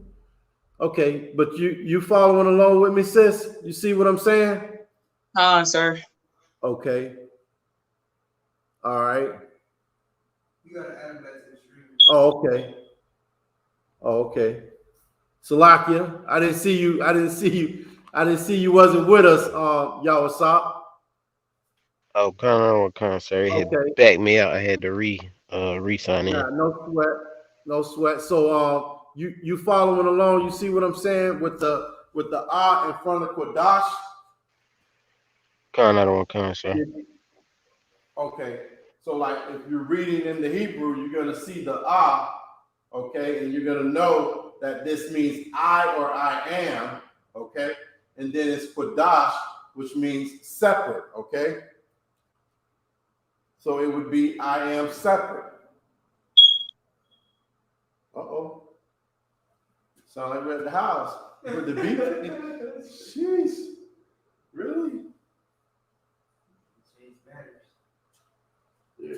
Okay, but you following along with me, sis? You see what I'm saying? Sir. Okay. All right. You gotta add him back to the stream. Oh, okay. Oh, okay. Salakia, I didn't see you. I didn't see you. I didn't see you wasn't with us, Yahusop. Oh, come on, sir. It had Okay. backed me out. I had to re-sign in. Nah, no sweat. No sweat. So you following along, you see what I'm saying with the in front of Qadash? Sir. Okay. So like if you're reading in the Hebrew, you're gonna see the okay, and you're gonna know that this means I or I am, okay? And then it's Qadash, which means separate, okay? So it would be I am separate. Uh-oh. Sound like we're at the house with the beat. Jeez. Really? Change matters. Yeah.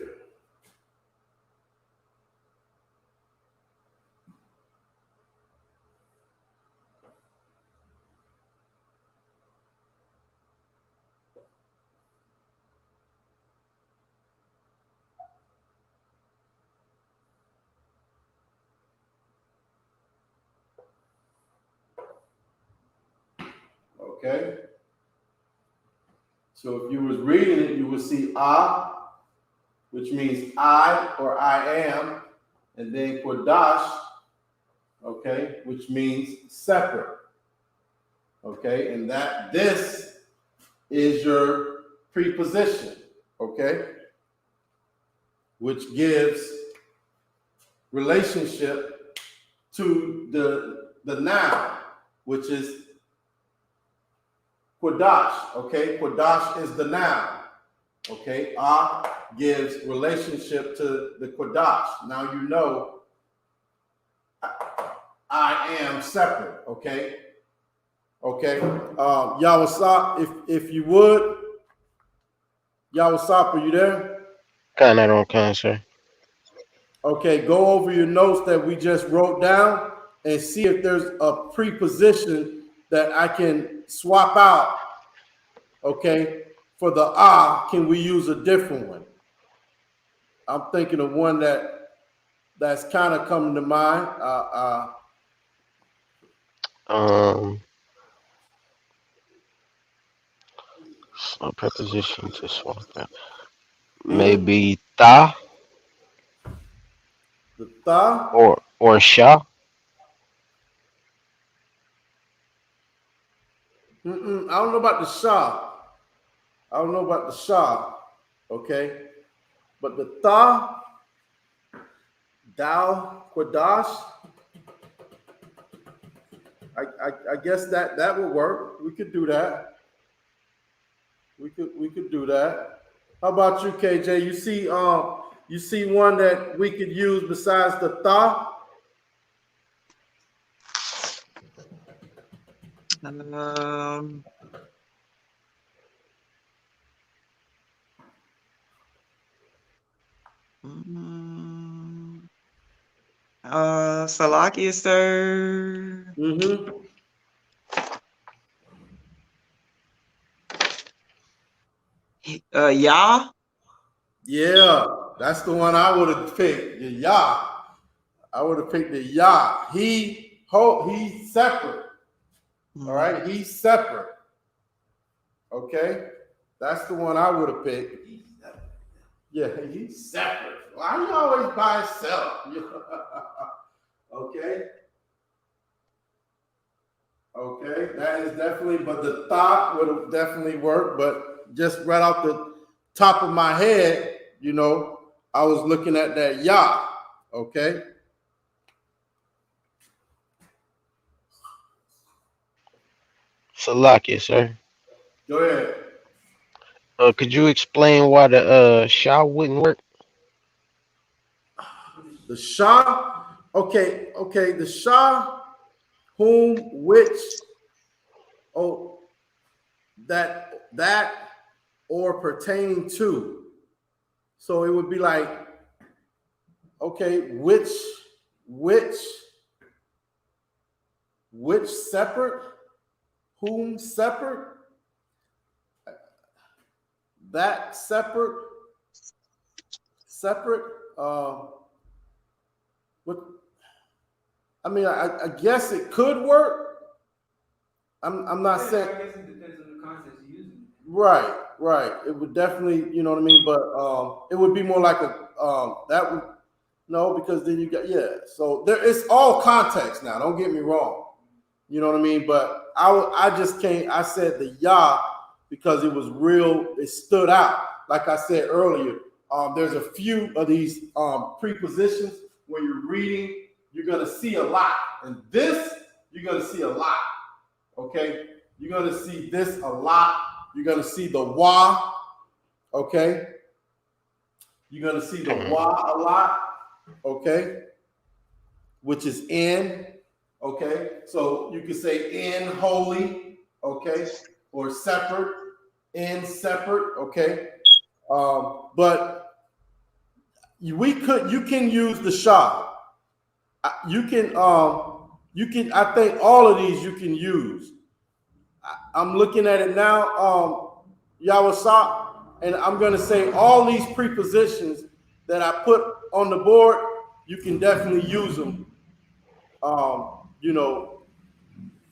Okay? So if you was reading it, you would see Ah, which means I or I am, and then Qadash, okay, which means separate. Okay, and that this is your preposition, okay, which gives relationship to the noun, which is Qadash, okay? Qadash is the noun, okay? Ah gives relationship to the Qadash. Now you know I am separate, okay? Okay? Yahweh, if you would, Yahweh, are you there? Kind of don't kind, sir. Okay, go over your notes that we just wrote down and see if there's a preposition that I can swap out. Okay, for the can we use a different one? I'm thinking of one that's kind of coming to mind. Um, a preposition to swap out. Maybe ta The tha. or sha. I don't know about the shah. I don't know about the shah. Okay, but the tha, thou, Qadash. I guess that would work. We could do that. We could do that. How about you, KJ? You see one that we could use besides the tha? Um, Salakia, sir. Mm-hmm. Yah. Yeah, that's the one I would have picked. The Yah. I would have picked the Yah. He's separate. All right, he's separate. Okay, that's the one I would have picked. Yeah, he's separate. Why are you always by himself? Okay. Okay, that is definitely, but the thought would have definitely worked. But just right off the top of my head, I was looking at that Yah. Okay. Salakia, sir. Go ahead. Could you explain why the sha wouldn't work? The Shah. Okay. The Shah, whom, which, oh, that, or pertaining to. So it would be like, okay, which separate, whom separate, that separate. What? I mean, I guess it could work. I'm not saying. I guess it depends on the context you're using. Right. It would definitely, you know what I mean. But it would be more like that would no, because then you got So it's all context now. Don't get me wrong. You know what I mean. But I just can't. I said the Yah because it was real. It stood out. Like I said earlier, there's a few of these prepositions when you're reading, you're gonna see a lot, and this you're gonna see a lot. Okay, you're gonna see this a lot. You're gonna see the wa. Okay, you're gonna see the wa a lot. Okay, which is in. Okay, so you can say in holy. Okay, or separate. In separate. Okay, but you can use the shah. You can I think all of these you can use. I'm looking at it now, Yahweh, and I'm going to say all these prepositions that I put on the board, you can definitely use them,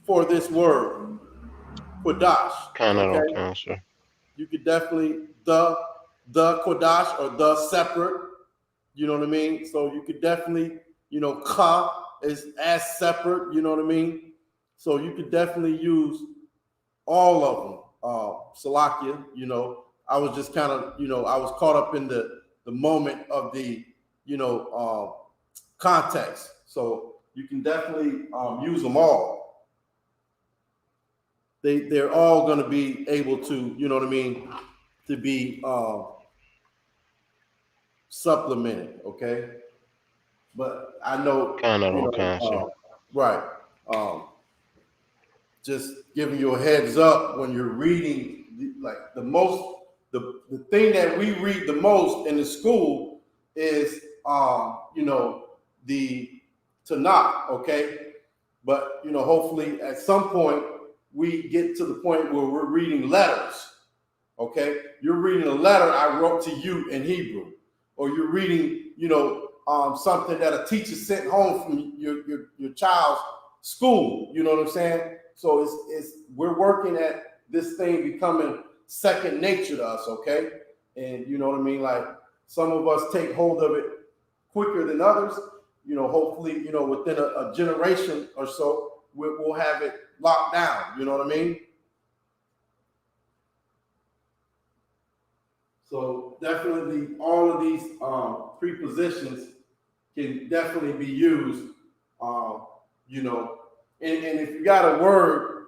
for this word, Qadash. Kind of Okay, don't count, sir. you could definitely the Qadash or the separate. You know what I mean? So you could definitely, you know, Ka is as separate. You know what I mean? So you could definitely use all of them. Salakia, you know, I was just kind of, you know, I was caught up in the moment of the, you know, context. So you can definitely use them all. They're all going to be able to, you know what I mean, to be supplemented. Okay, but I know, Kind of you don't count, sir. know, right. Um, just giving you a heads up when you're reading, like the thing that we read the most in the school is you know, the Tanakh, okay? But you know, hopefully at some point we get to the point where we're reading letters. Okay, you're reading a letter I wrote to you in Hebrew, or you're reading, you know, something that a teacher sent home from your child's school. You know what I'm saying? So it's we're working at this thing becoming second nature to us. Okay, and you know what I mean. Like some of us take hold of it quicker than others. You know, hopefully, you know, within a generation or so, we'll have it locked down. You know what I mean? So definitely all of these prepositions can definitely be used, you know, and if you got a word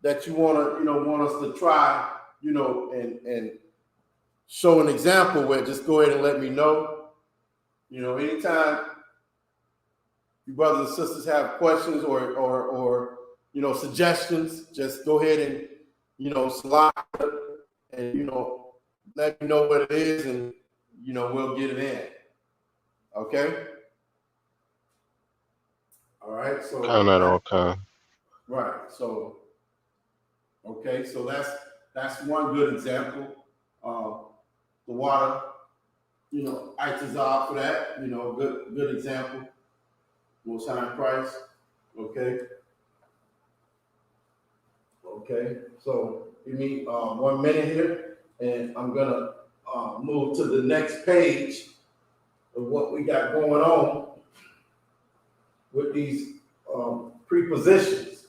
that you want to, you know, want us to try, you know, and show an example with, just go ahead and let me know. You know, anytime you brothers and sisters have questions or you know, suggestions, just go ahead and, you know, slide and, you know, let me know what it is, and you know, we'll get it in. Okay. All right. Kind So of don't count. right. So okay. So that's one good example. The water, you know, itazab for that. You know, good example. Most High in Christ. Okay. Okay. So give me 1 minute here, and I'm gonna move to the next page of what we got going on with these prepositions.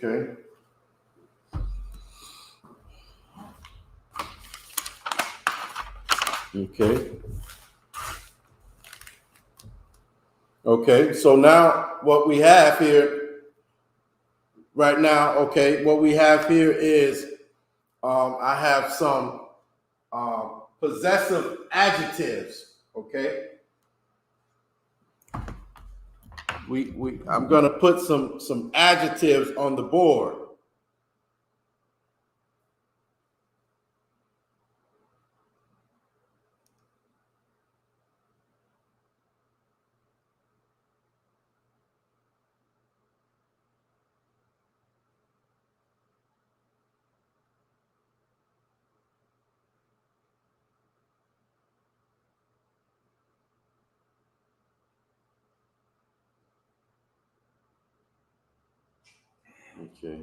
Okay. Okay. Okay. So now what we have here right now, okay, what we have here is I have some possessive adjectives. Okay. I'm gonna put some adjectives on the board. Okay.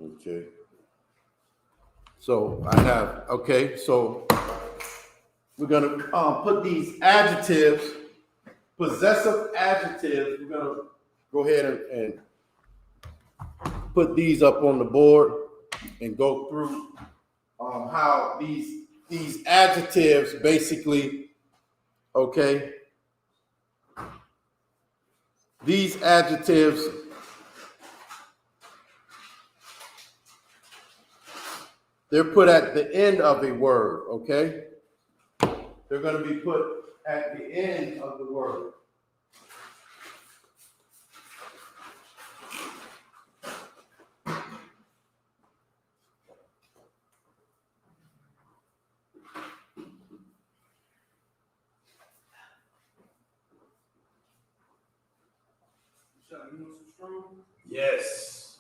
Okay. So I have, okay, so we're gonna put these adjectives, possessive adjectives, we're gonna go ahead and put these up on the board and go through how these adjectives basically, okay, these adjectives, they're put at the end of a word, okay? They're going to be put at the end of the word. Shot, you want some strong? Yes.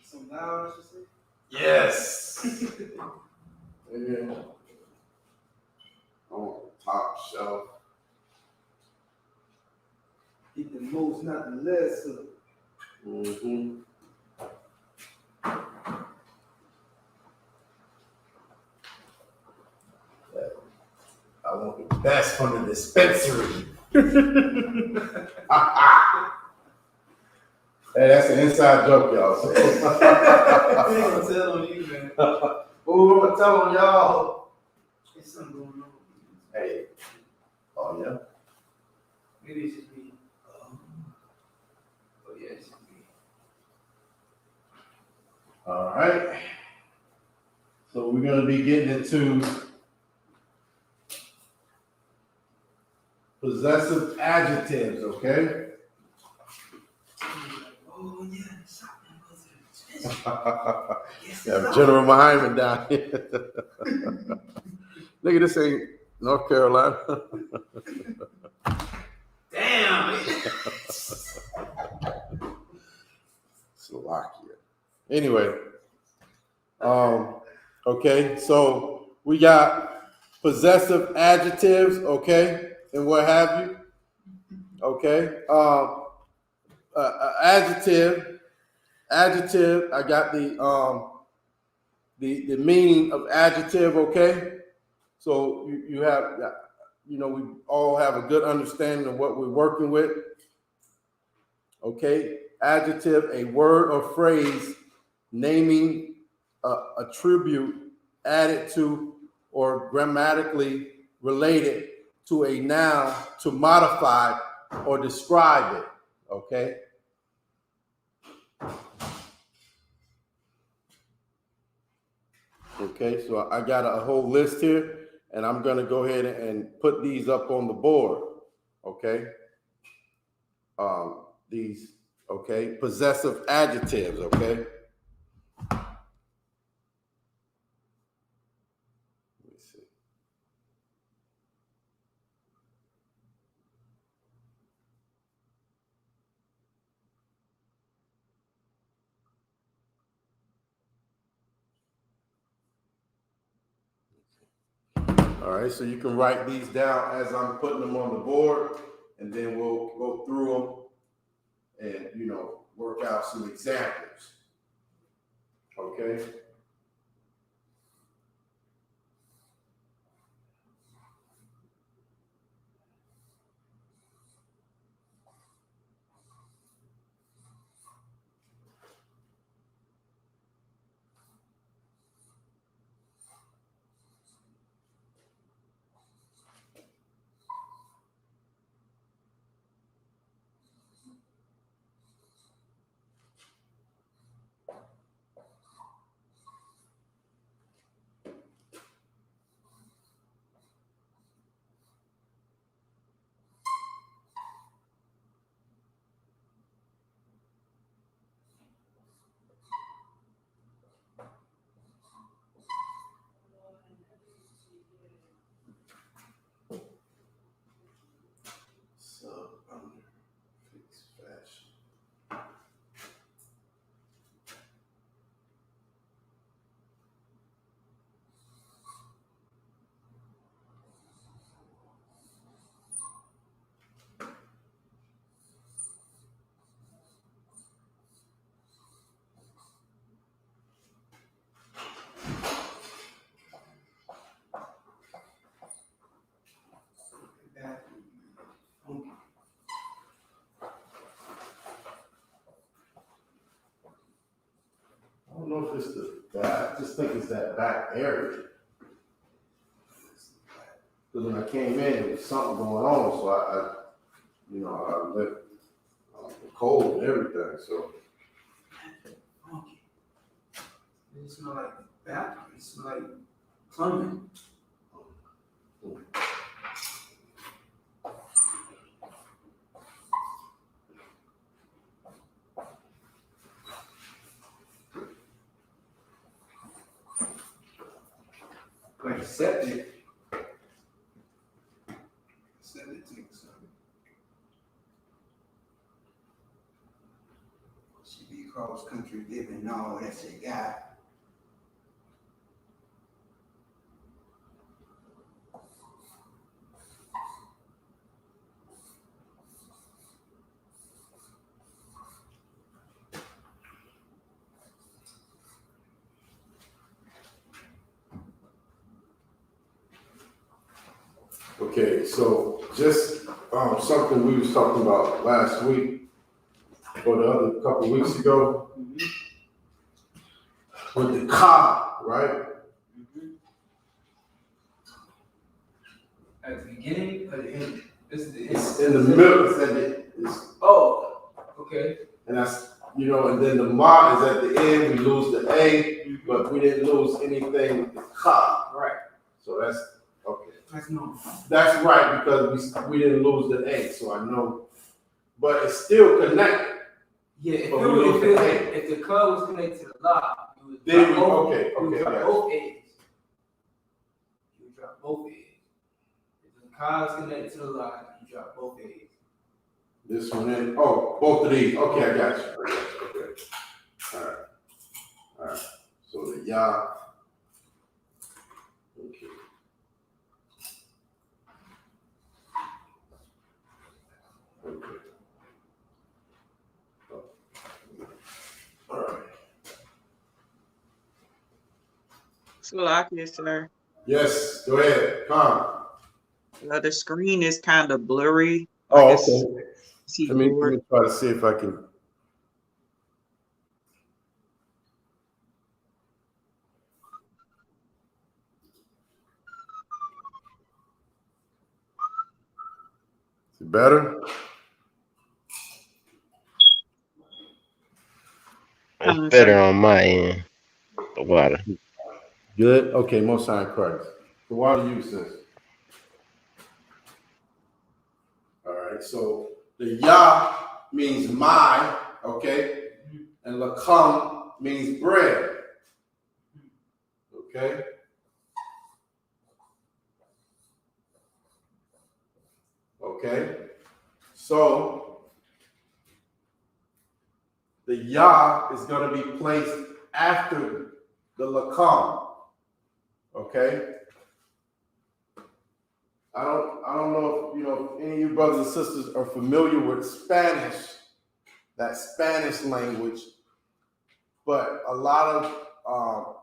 Some loud, I should say? Yes. Yeah. On top shelf. Get the most, not the less of. Mm-hmm. I want the best from the dispensary. Hey, that's an inside joke, y'all. So. They ain't gonna tell on you, man. What we gonna tell on y'all? There's something going on. Hey. Oh yeah. Maybe it should be. Oh yeah, it should be. All right. So we're gonna be getting into possessive adjectives, okay? Oh yeah, the shotgun was Yes, Yeah, General Hyman down here. Nigga, this ain't North Carolina. Damn. Slovakia. Anyway, okay, so we got possessive adjectives, okay, and what have you, okay. Adjective. I got the meaning of adjective, okay. So you have, we all have a good understanding of what we're working with, okay. Adjective, a word or phrase naming a tribute added to or grammatically related to a noun to modify or describe it, okay? Okay, so I got a whole list here, and I'm gonna go ahead and put these up on the board, okay? These, okay, possessive adjectives, okay? Let me see. All right, so you can write these down as I'm putting them on the board, and then we'll go through them and, work out some examples. Okay? Sub, under, fixed, fashion. I don't know if it's the back. I just think it's that back area. Because when I came in, there was something going on, so I left the cold and everything. So Funky. It smell like bathroom. It smell like plumbing. Like septic. Septic tank, something. cross country living and all that shit got. Okay, so just something we was talking about last week or the other couple weeks ago with the ka, right? At the beginning or the end? It's in the middle. Oh, okay. And that's, and then the ma is at the end. We lose the a, but we didn't lose anything with the ka. Right. So that's okay. That's normal. That's right, because we didn't lose the a, so I know. But it's still connected. Yeah, if the club was connected to the lock, you would Then drop both, okay, you would drop yeah. both eggs. You would drop both eggs. If the car is connected to the lock, you drop both eggs. This one in, both of these. Okay, I got you. Okay. All right. So the ya. Okay. Okay. All right. Salakia, sir. Yes, go ahead. Come. The screen is kind of blurry. Oh, It's okay. Let me try to see if I can. Is it better? It's better on my end. The water. Good. Okay, Most High Christ. The water you says. All right. So the Yah means my, okay, and Lakam means bread. Okay. Okay. So the Yah is going to be placed after the Lakam. Okay. I don't know if any of you brothers and sisters are familiar with Spanish, that Spanish language, but a lot of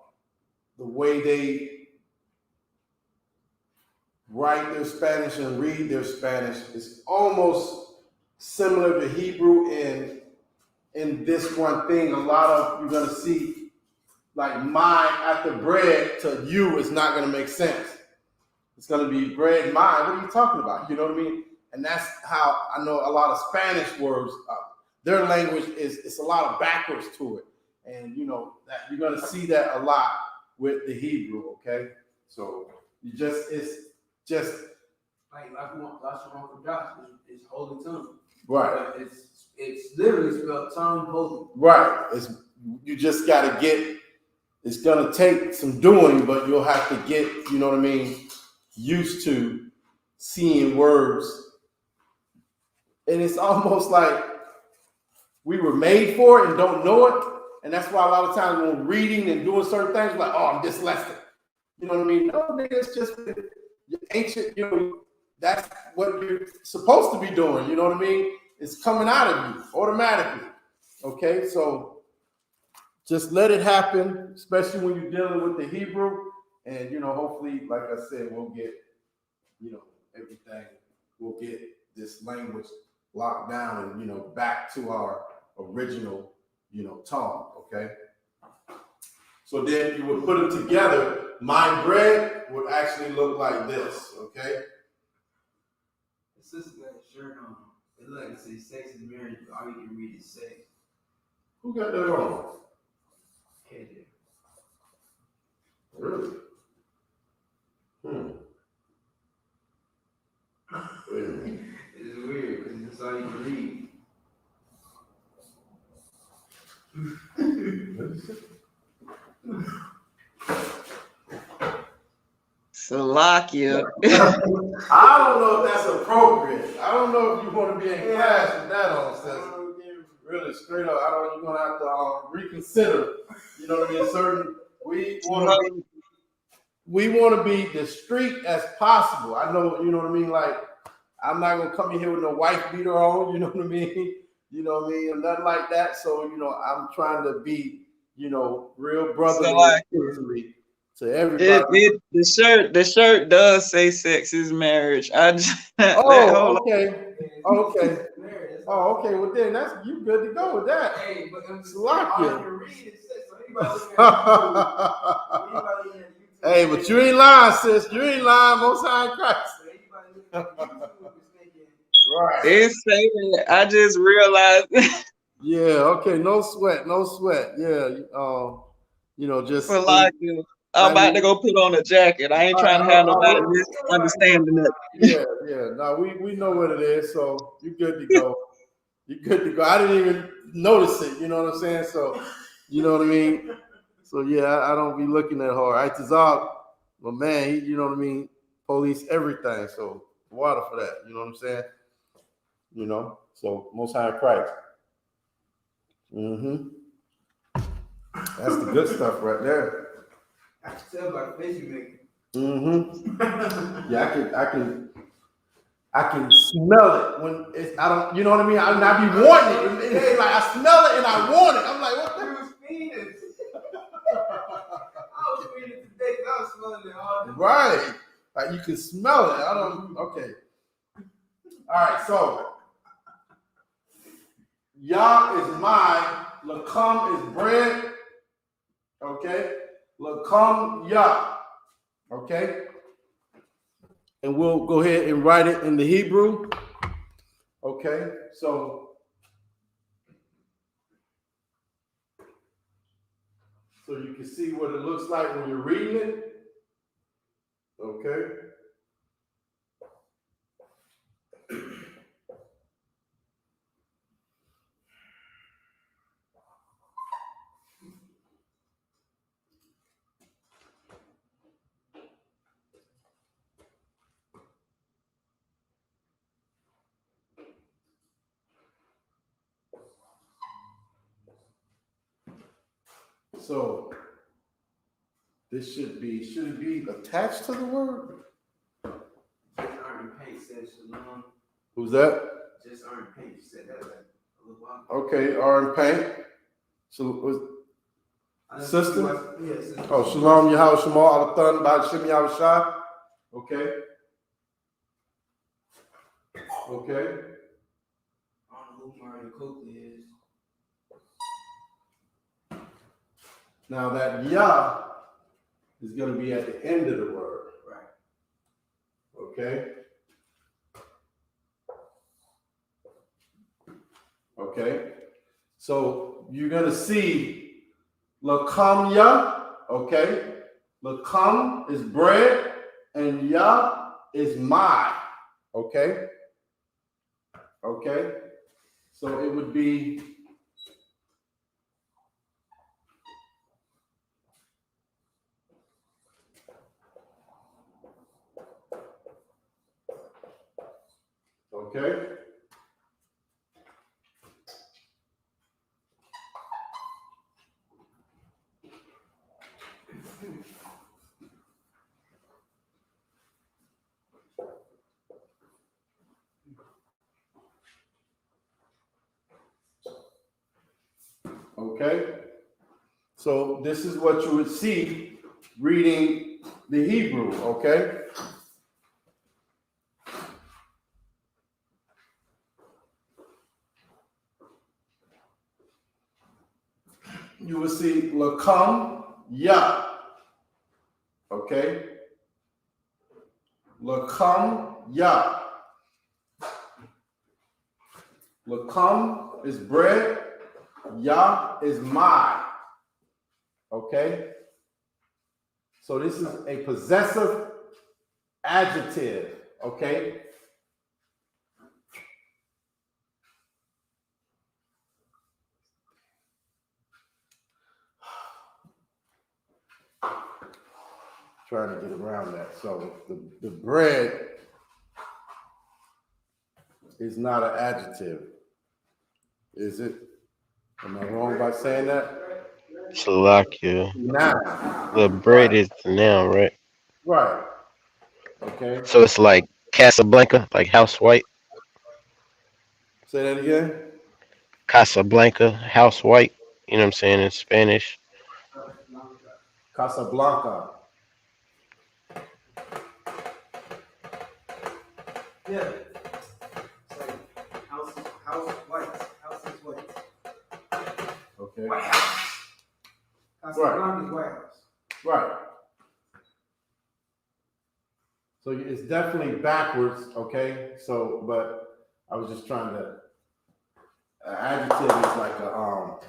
the way they write their Spanish and read their Spanish is almost similar to Hebrew in this one thing. A lot of you're gonna see like my after bread to you is not gonna make sense. It's gonna be bread, my. What are you talking about? You know what I mean? And that's how I know a lot of Spanish words. Their language it's a lot of backwards to it, and that you're gonna see that a lot with the Hebrew. Okay, so it's just like Lashawan for Josh is holy tongue. right. But it's literally spelled tongue holy. Right. You just gotta get. It's gonna take some doing, but you'll have to get. You know what I mean? Used to seeing words, and it's almost like we were made for it and don't know it, and that's why a lot of times when we're reading and doing certain things, we're like, I'm dyslexic. You know what I mean? No, nigga, it's just ancient. That's what you're supposed to be doing. You know what I mean? It's coming out of you automatically. Okay, so just let it happen, especially when you're dealing with the Hebrew. And, hopefully, like I said, we'll get, everything. We'll get this language locked down and, back to our original, tongue, okay? So then you would put them together. My bread would actually look like this, okay? The sister got a shirt on. It look like it says sex is marriage, but all you can read is sex. Who got that on? KJ. Really? Wait a minute. It's weird because that's all you can read. Salakia. I don't know if that's appropriate. I don't know if you want to be in class with that on, sis. Really, straight up. You're gonna have to reconsider. You know what I mean? Certain we want to be discreet as possible. I know, you know what I mean. Like I'm not gonna come in here with no wife beater on. You know what I mean? You know what I mean? And nothing like that. So I'm trying to be, real brotherly Salaki. to everybody. The shirt does say sex is marriage. I just Oh, okay. Okay. Oh, okay. Well, then you good to go with that. Hey, but Salakia. Anybody Hey, but you ain't lying, sis. You ain't lying. Most High in Christ. Right. It say that. I just realized. Yeah. Okay. No sweat. No sweat. Yeah. Just. Salaki. I'm about to go put on a jacket. I ain't trying to have nobody misunderstanding it. Yeah. Yeah. No, we know what it is. So you're good to go. You're good to go. I didn't even notice it. You know what I'm saying? So, you know what I mean? So yeah, I don't be looking that hard. Itazal, my man, you know what I mean? Police everything. So water for that. You know what I'm saying? So Most High Christ. That's the good stuff right there. I can tell by the face you make. Yeah, I can smell it when it's. I don't. You know what I mean? I be wanting it. It's like I smell it and I want it. I'm like, what the? was feeding. I was feeding today because I was smelling it all day. Right. Like you can smell it. I don't. Okay. All right. So Yah is mine. Lakam is bread. Okay. Lakam Yah. Okay. And we'll go ahead and write it in the Hebrew. Okay. So you can see what it looks like when you're reading it. Okay. So this should it be attached to the word? Just Iron Paint said Shalom. Who's that? Just Iron Paint said that like a little while. Okay, R and Paint. So sister? Yeah, sister. Oh, Shalom Yahweh Shemal Alathan by Shem Yahweh Shai. Okay. Okay. I don't know who Mario Coakley is. Now that Yah is going to be at the end of the word. Right. Okay. Okay. So you're going to see Lakam Yah. Okay. Lakam is bread and Yah is my. Okay. Okay. So it would be okay. Okay. So this is what you would see reading the Hebrew, okay? You will see Lakam Yah, okay? Lakam Yah. Lakam is bread, Yah is my, okay? So this is a possessive adjective, okay? Trying to get around that. So the bread is not an adjective, is it? Am I wrong by saying that? Salakia. Now, The bread right, is the noun, right? right, okay. So it's like Casablanca, like house white. Say that again. Casablanca, house white. You know what I'm saying in Spanish. Casablanca. Yeah. It's like house white. House is white. Okay. White House. Casablanca is White House. Right. So it's definitely backwards, okay? So, but I was just trying to. Adjective is like a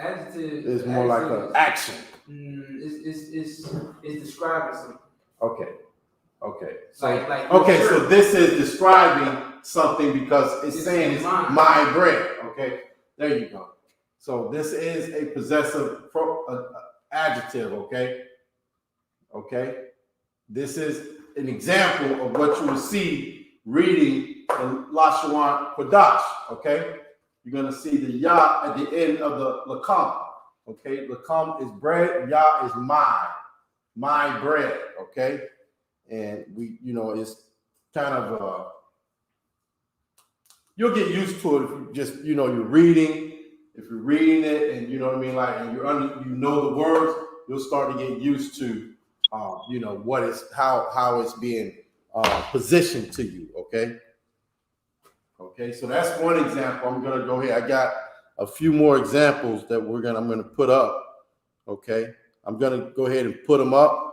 Adjective is more like an action. It's describing something. Okay. Okay. So Like okay. sure. So this is describing something because it's saying it's my bread. Okay. There you go. So this is a possessive adjective. Okay. Okay. This is an example of what you will see reading in Lashawan Qadash. Okay. You're going to see the Yah at the end of the Lakam. Okay. Lakam is bread. Yah is my bread. Okay. And we, it's kind of, you'll get used to it if you just, you're reading. If you're reading it and you know what I mean, like, and you know the words, you'll start to get used to, what is, how it's being positioned to you. Okay. Okay. So that's one example. I'm going to go here. I got a few more examples that I'm going to put up. Okay. I'm going to go ahead and put them up,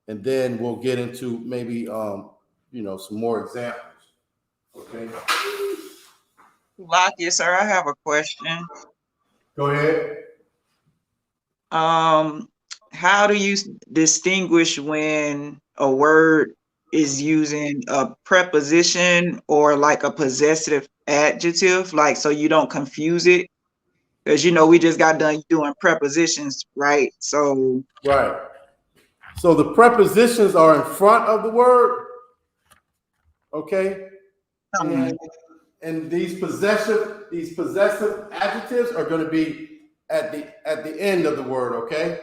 and then we'll get into maybe, some more examples. Okay. Lucky, sir, I have a question. Go ahead. How do you distinguish when a word is using a preposition or like a possessive adjective, like so you don't confuse it? Because we just got done doing prepositions, right? So Right. So the prepositions are in front of the word. Okay. And these possessive adjectives are going to be at the end of the word. Okay.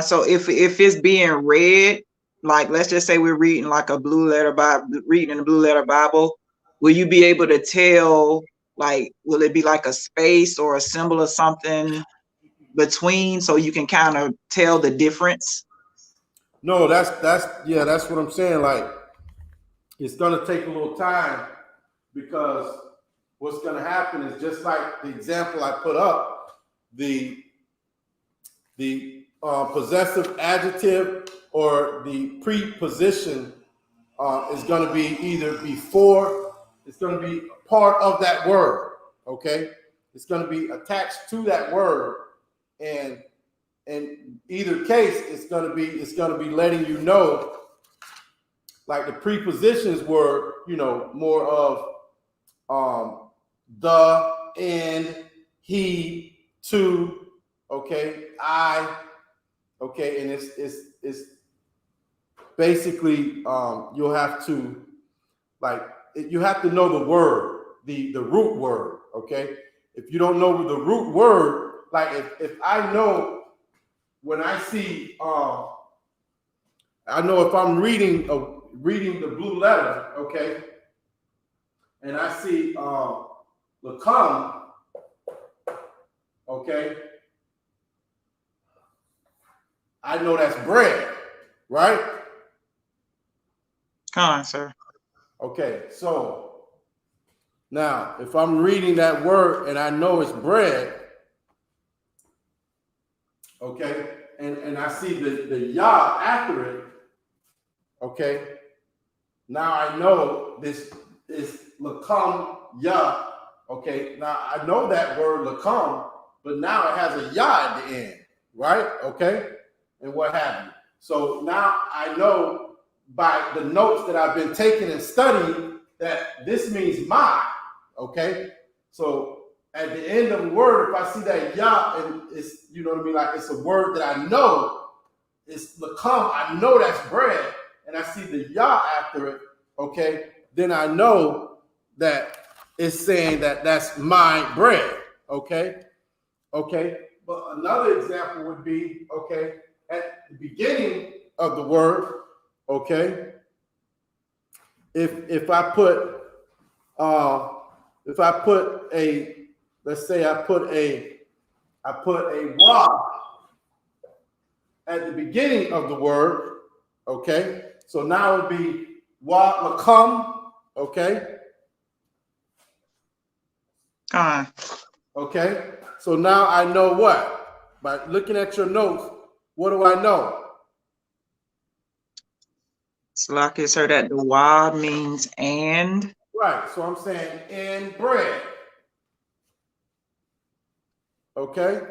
so if it's being read, like let's just say we're reading like a blue letter Bible, reading a blue letter Bible, will you be able to tell, like, will it be like a space or a symbol or something between so you can kind of tell the difference? No, that's what I'm saying. Like, it's going to take a little time, because what's going to happen is just like the example I put up, the possessive adjective or the preposition is going to be either before, it's going to be part of that word. Okay, it's going to be attached to that word, and in either case, it's going to be letting you know. Like the prepositions were, more of the, and, he, to, okay, I, okay, and it's basically you'll have to you have to know the word, the root word, okay? If you don't know the root word, like if I know when I see I know if I'm reading the blue letter, okay, and I see Lakam, okay, I know that's bread, right? Come on, sir. Okay, so now if I'm reading that word and I know it's bread, okay, and I see the Yah after it, okay, now I know this is Lakam Yah, okay, now I know that word Lakam, but now it has a Yah at the end, right? Okay, and what have you. So now I know by the notes that I've been taking and studying that this means my, okay? So at the end of the word, if I see that Yah, and it's, you know what I mean, like it's a word that I know, it's Lakam, I know that's bread, and I see the Yah after it, okay, then I know that it's saying that that's my bread. Okay. Okay. But another example would be, okay, at the beginning of the word, okay, if I put a, let's say I put a wa at the beginning of the word, okay, so now it would be wa lakum, okay, okay, so now I know what? By looking at your notes, what do I know? It's like it's heard that the wa means and. Right, so I'm saying in bread, okay,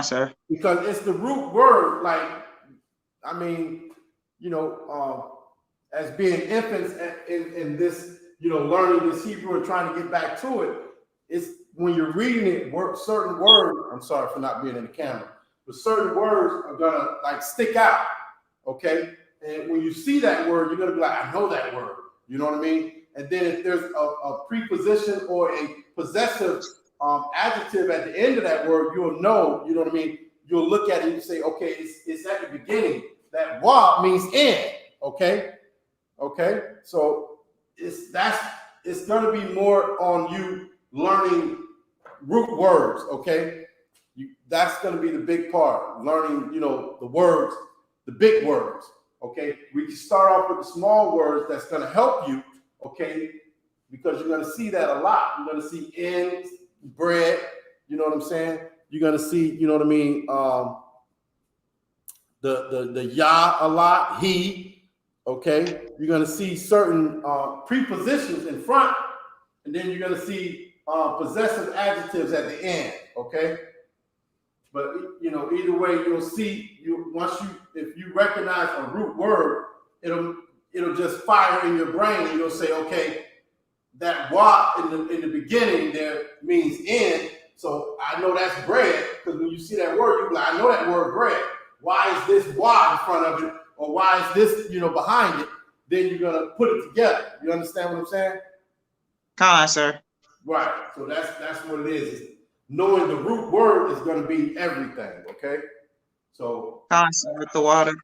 Sir. because it's the root word, like, I mean, you know, as being infants in this, you know, learning this Hebrew and trying to get back to it, it's when you're reading it, certain words, I'm sorry for not being in the camera, but certain words are gonna like stick out, okay? And when you see that word, you're gonna be like, I know that word, you know what I mean? And then if there's a preposition or a possessive adjective at the end of that word, you'll know, you know what I mean? You'll look at it and you say, okay, it's at the beginning. That wa means in, okay? Okay, so it's gonna be more on you learning root words, okay? That's gonna be the big part, learning, you know, the words, the big words, okay? We can start off with the small words that's gonna help you, okay? Because you're gonna see that a lot. You're gonna see in, bread, you know what I'm saying? You're gonna see, you know what I mean, the Yah a lot, he, okay? You're gonna see certain prepositions in front, and then you're gonna see possessive adjectives at the end, okay? But you know, either way, you'll see if you recognize a root word, it'll just fire in your brain, and you'll say, okay, that wa in the beginning there means in, so I know that's bread, because when you see that word, you're like, I know that word bread. Why is this wa in front of it, or why is this, you know, behind it? Then you're gonna put it together. You understand what I'm saying? Sir. Right. So that's what it is. Knowing the root word is gonna be everything. Okay. So Sir, with the water.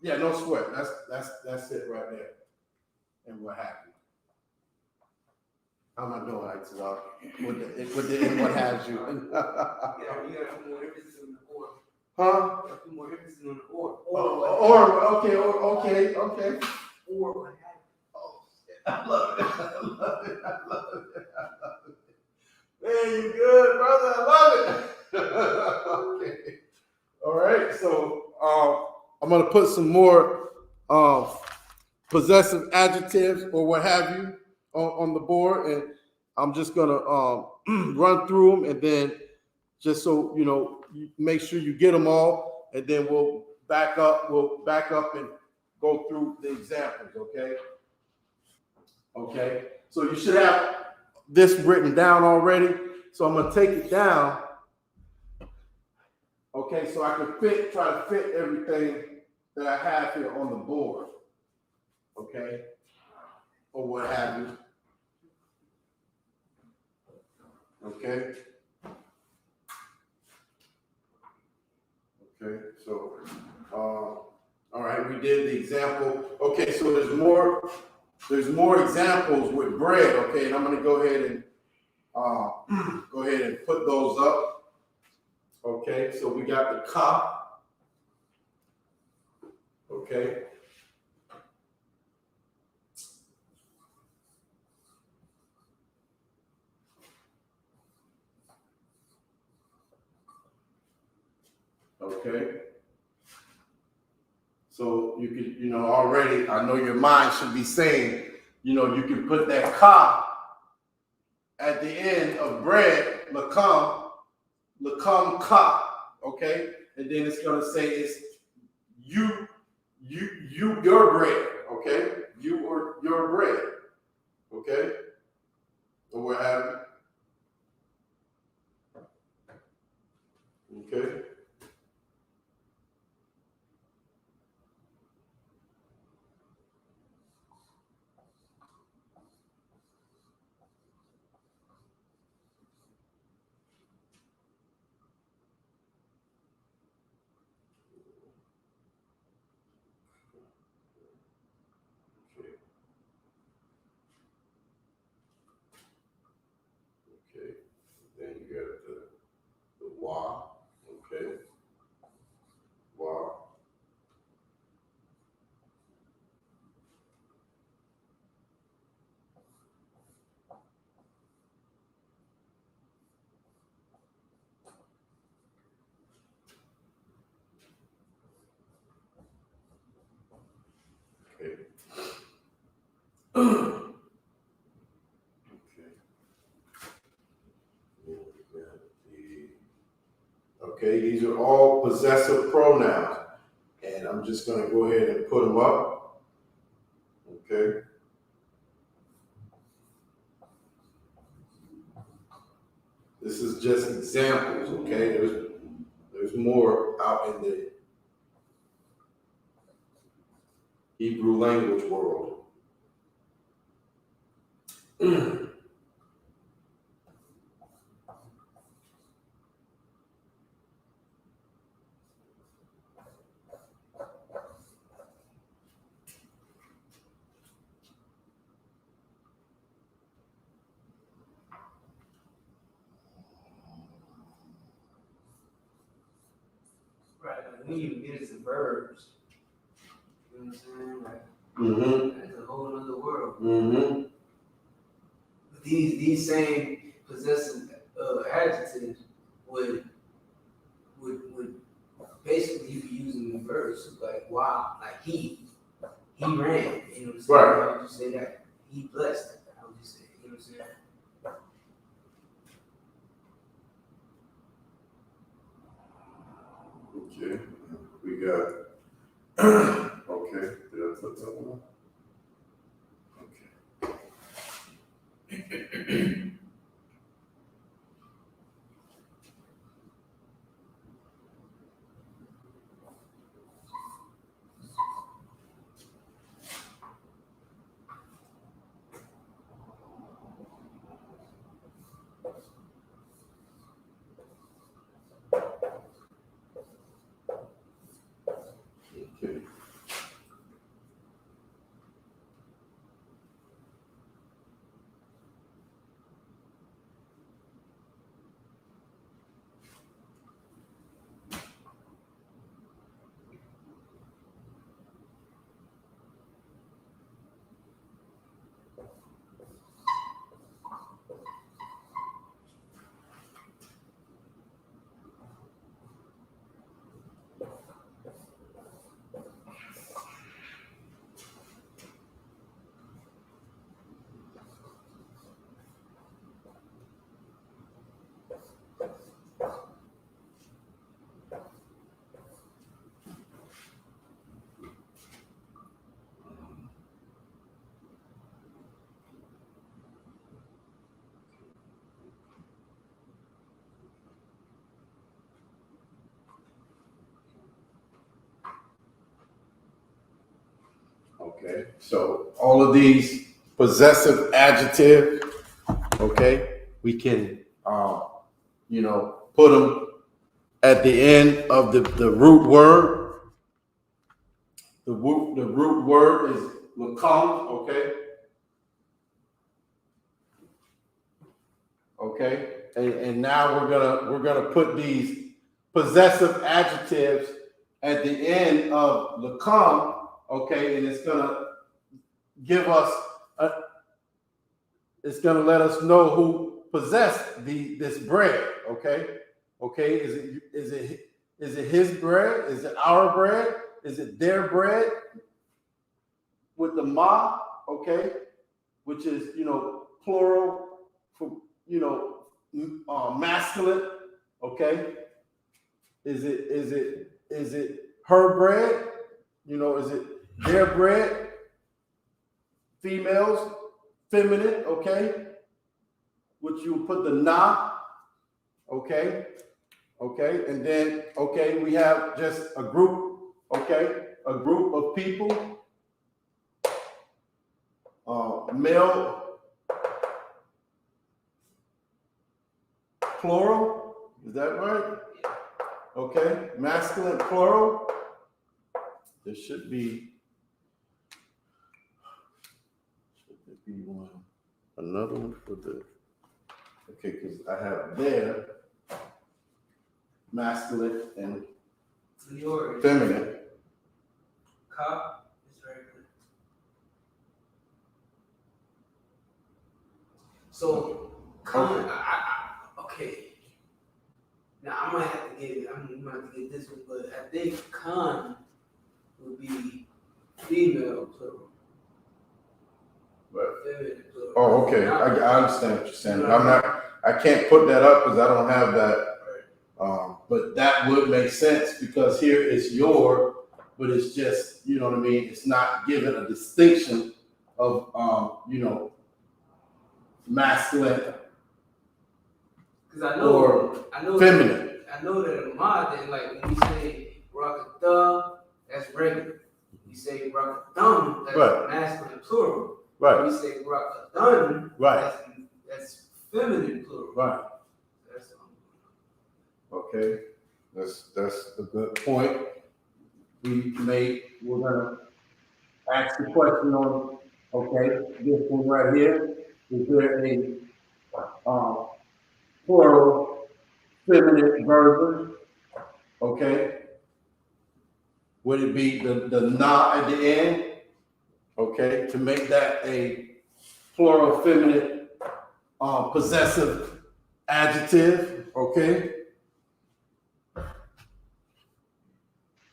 yeah, no sweat. That's it right there. And what happened? How am I doing, with the what have you? Yeah, you got more emphasis on the or. Huh? You got more emphasis on the or. Okay. Or what happened? Oh, I love it. I love it. I love it. I love it. Man, you good, brother. I love it. Okay. All right. So I'm gonna put some more possessive adjectives or what have you on the board, and I'm just gonna run through them, and then just so you know, make sure you get them all, and then we'll back up. We'll back up and go through the examples. Okay. Okay. So you should have this written down already. So I'm gonna take it down. Okay. So I can try to fit everything that I have here on the board. Okay. Or what have you. Okay. Okay. So, all right, we did the example. Okay. So there's more examples with bread. Okay. And I'm going to go ahead and put those up. Okay. So we got the cup. Okay. Okay. So you could, you know, already, I know your mind should be saying, you know, you can put that ka at the end of bread, lakam ka, okay? And then it's gonna say it's your bread, okay? You or your bread, okay? Or what have you, okay? Okay, these are all possessive pronouns. And I'm just going to go ahead and put them up. Okay. This is just examples, okay? There's more out in the Hebrew language world. Right, like when you get into verbs, you know what I'm saying? Like, that's a whole other world. But these same possessive adjectives would basically you be using in verbs like wow, like he ran, you know what I'm saying? Right. How would you say that? He blessed. How would you say it? You know what I'm saying? Okay, we got, okay, did I put that one? Okay. Okay. Okay, so all of these possessive adjectives, okay, we can, put them at the end of the root word. The root word is lakam, okay? Okay, and now we're gonna put these possessive adjectives at the end of lakam, okay, and it's gonna give us it's gonna let us know who possessed this bread, okay? Okay, is it his bread? Is it our bread? Is it their bread? With the ma, okay, which is plural for masculine, okay? Is it her bread? Is it their bread? Females, feminine, okay? Which you put the na, okay? Okay, and then we have just a group, okay? A group of people. Male, plural, is that right? Okay, masculine, plural. There should be one, another one for the, okay, because I have there, masculine and feminine. Ka is very good. So, okay. Now I might have to get this one, but I think Khan would be female plural. feminine plural. Oh, okay, I understand what you're saying, but I can't put that up because I don't have that. But that would make sense because here is your, but it's just, you know what I mean? It's not given a distinction of, masculine Because I know or feminine. I know that a mod that like when you say rockatha, that's regular. You say rockathum, that's Right. masculine plural. Right, When you say rockathun, right, that's feminine plural. right. That's Okay, that's a good point. We're gonna ask the question on, okay, this one right here, is there a, plural feminine version? Okay, would it be the na at the end? Okay, to make that a plural feminine, possessive adjective, okay?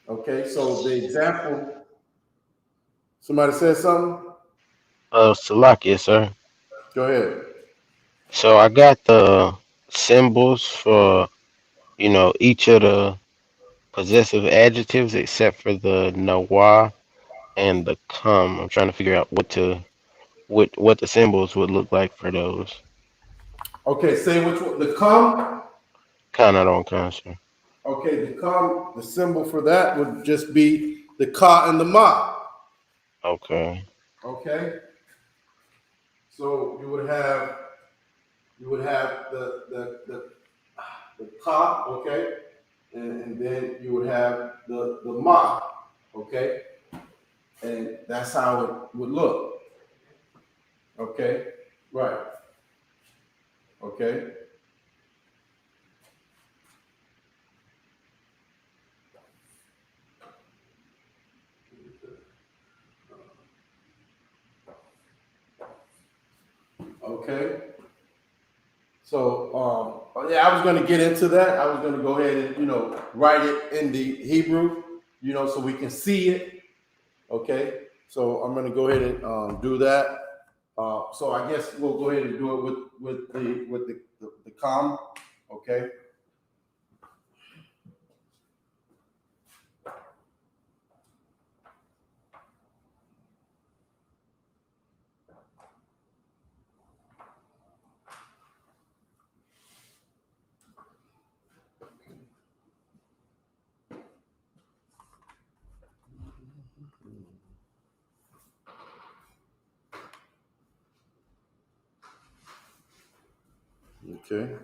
Okay, so the example, somebody said something? Salakia, sir. Go ahead. So I got the symbols for, each of the possessive adjectives except for the nawa and the come. I'm trying to figure out what the symbols would look like for those. Okay, say which one, the come? Kind of don't come, sir. Okay, the symbol for that would just be the ka and the ma. Okay. Okay? So you would have the ka, okay? And then you would have the ma, okay? And that's how it would look. Okay? Right. Okay? Okay? So, yeah, I was going to get into that. I was going to go ahead and, write it in the Hebrew, so we can see it. Okay? So I'm going to go ahead and do that. So I guess we'll go ahead and do it with the com. Okay? Okay.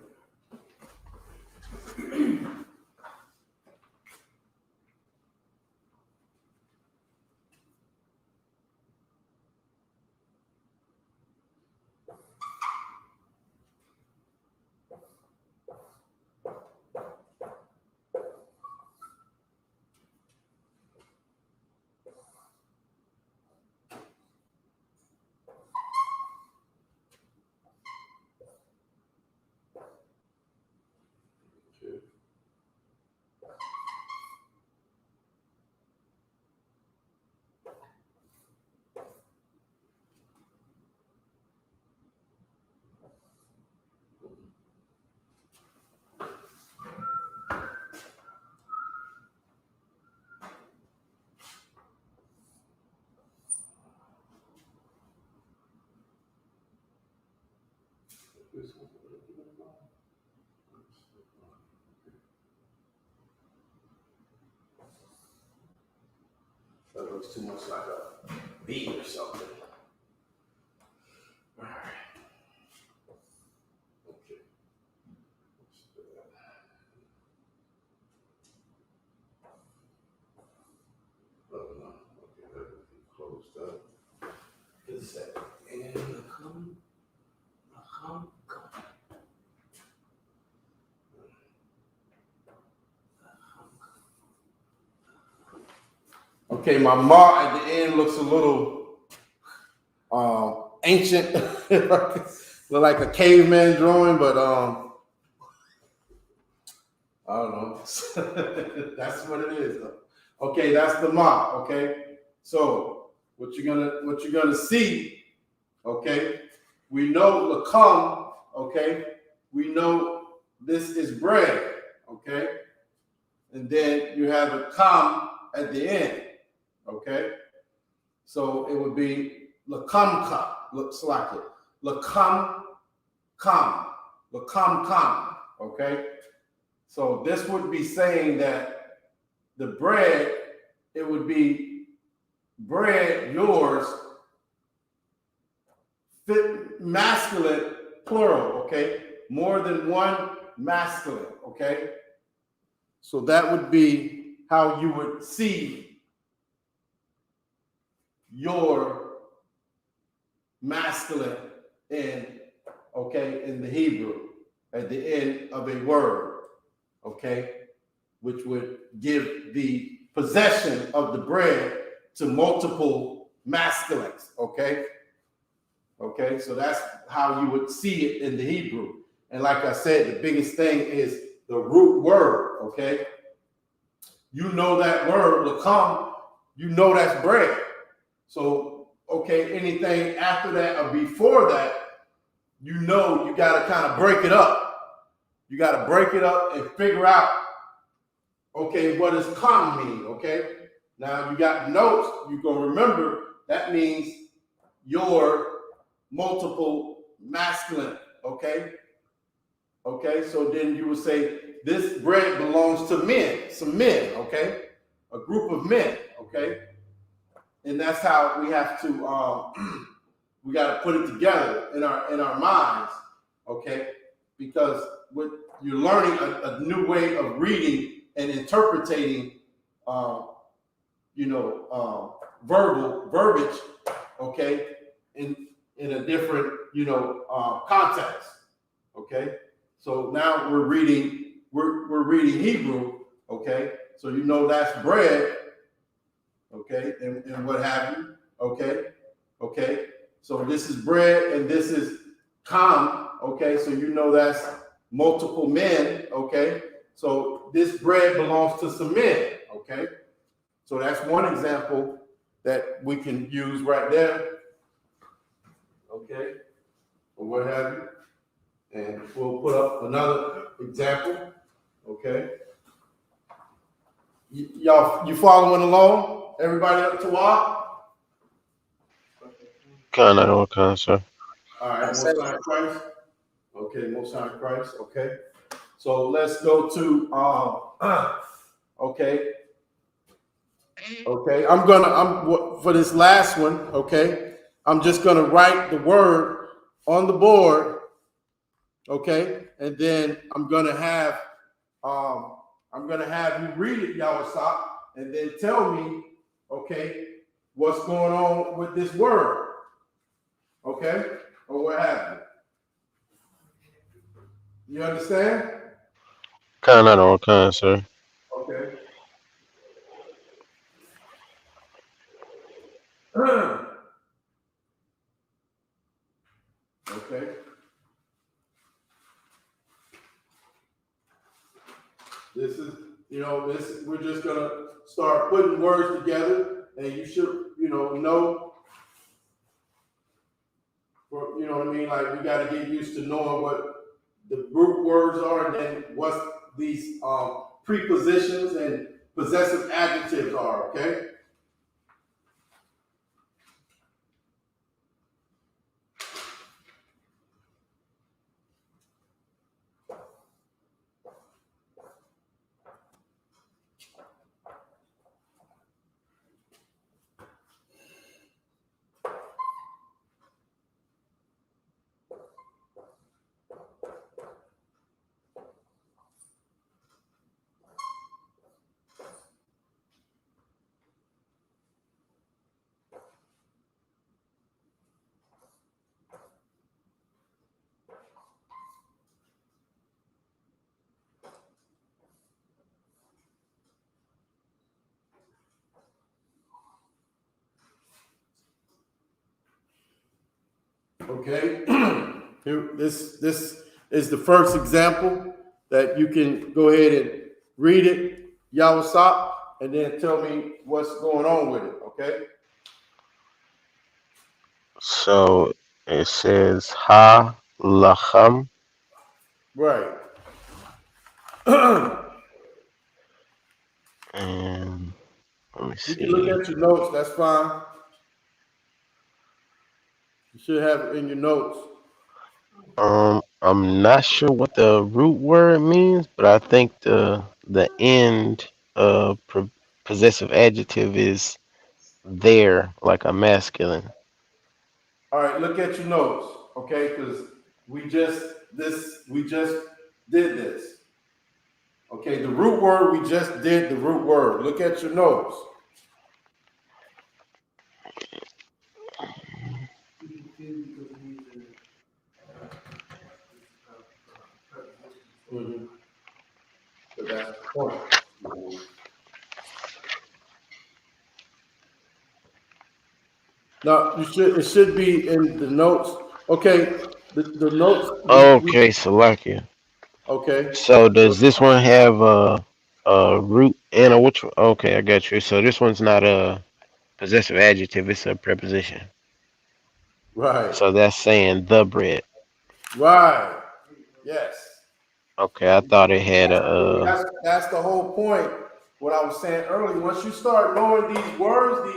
That looks too much like a bee or something. All right. Okay. Oh, no. Okay, that would be closed up. Just a second. and come. Okay, my ma at the end looks a little ancient, look like a caveman drawing, but I don't know. That's what it is, though. Okay, that's the ma. Okay, so what you're gonna see Okay, we know lakam. Okay, we know this is bread. Okay, and then you have a kam at the end. Okay, so it would be lakamka. Looks like it. Lakam kam. Lakam kam. Okay, so this would be saying that the bread, it would be bread, yours, fit masculine, plural, okay? More than one masculine, okay? So that would be how you would see your masculine in, okay, in the Hebrew at the end of a word, okay? Which would give the possession of the bread to multiple masculines, okay? Okay, so that's how you would see it in the Hebrew. And like I said, the biggest thing is the root word, okay? You know that word, lakam, you know that's bread. So, okay, anything after that or before that, you know you got to kind of break it up. You got to break it up and figure out, okay, what does kam mean, okay? Now you got notes, you can remember that means your multiple masculine, okay? Okay, so then you would say this bread belongs to men, some men, okay? A group of men, okay? And that's how we have to we got to put it together in our minds, okay? Because with you're learning a new way of reading and interpreting verbiage, okay, in a different, context. Okay. So now we're reading Hebrew, okay? So you know that's bread, okay, and what have you, okay? Okay. So this is bread and this is kam, okay? So you know that's multiple men, okay? So this bread belongs to some men, okay? So that's one example that we can use right there, okay, or what have you. And we'll put up another example, okay? Y'all, you following along? Everybody up to what? Kind of don't kind, sir. All right, Most High Christ. Okay, Most High Christ, okay. So let's go to, okay. Okay, for this last one, okay, I'm just gonna write the word on the board, okay, and then I'm gonna have you read it, YAHANNA, and then tell me, okay, what's going on with this word, okay, or what have you. You understand? Kind of don't kind, sir. Okay. Okay. This is, we're just gonna start putting words together, and you should, know, you know what I mean? Like we got to get used to knowing what the root words are, and then what these prepositions and possessive adjectives are. Okay. Okay. Here, this is the first example that you can go ahead and read it, YAHANNA, and then tell me what's going on with it. Okay. So It says ha lacham, Right. and let me You can look see. at your notes, that's fine. You should have it in your notes. I'm not sure what the root word means, but I think the end possessive adjective is there, like a masculine. All right, look at your notes, okay? Because we just did this. Okay, the root word, we just did the root word. Look at your notes. Mm-hmm. So that's the point. No, it should be in the notes. Okay, the notes we Okay, Salakia. okay. So does this one have a root and a which one? Okay, I got you. So this one's not a possessive adjective, it's a preposition. Right. So that's saying the bread. Right. Yes. Okay, I thought it had a That's the whole point. What I was saying earlier. Once you start knowing these words,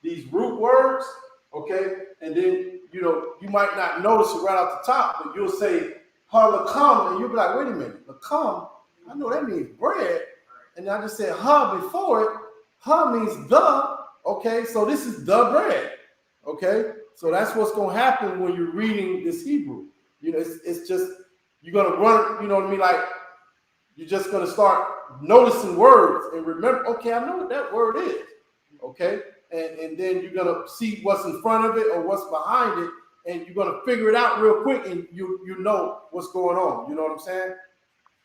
these root words, okay, and then you might not notice it right off the top, but you'll say halakam, and you'll be like, wait a minute, lakam, I know that means bread, and I just said ha before it. Ha means the, okay, so this is the bread, okay. So that's what's gonna happen when you're reading this Hebrew. It's just you're gonna run, you know what I mean, like you're just going to start noticing words and remember, okay, I know what that word is, okay? And then you're going to see what's in front of it or what's behind it, and you're going to figure it out real quick, and you know what's going on. You know what I'm saying?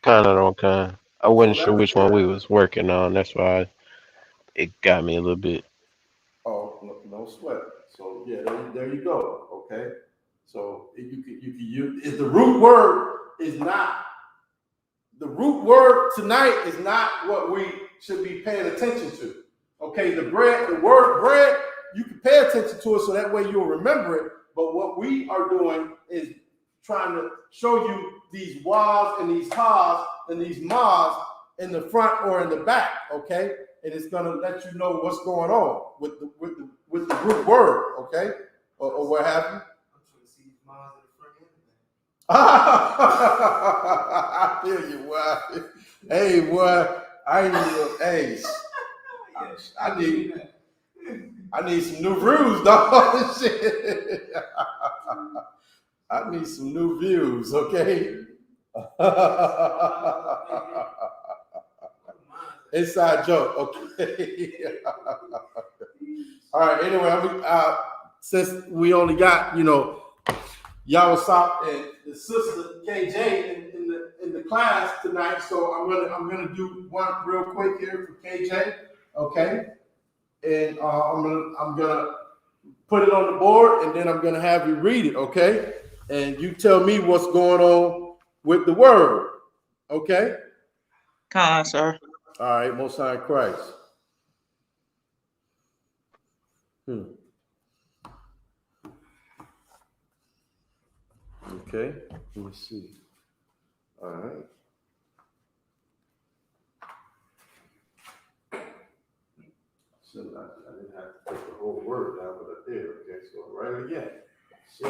kind of on kind. I So wasn't that's, sure which one we was working on. That's why it got me a little bit. oh, no sweat. So yeah, there you go, okay? So you can use, if the root word is not, the root word tonight is not what we should be paying attention to. Okay, the word bread, you can pay attention to it so that way you'll remember it. But what we are doing is trying to show you these was and these has and these mas in the front or in the back. Okay, and it's gonna let you know what's going on with the root word. Okay, or what have you. I feel you, boy. Hey, boy, I ain't even. Hey, I need some new views, dog. Shit. I need some new views, okay? Inside joke, okay. All right. Anyway, since we only got YAHANNA and the sister KJ in the class tonight, so I'm gonna do one real quick here for KJ, okay? And I'm gonna put it on the board, and then I'm gonna have you read it, okay? And you tell me what's going on with the word, okay? Sir. All right, Most High Christ. Okay, let me see. All right. So I didn't have to put the whole word down, but I did. Okay, so I'll write it again. So,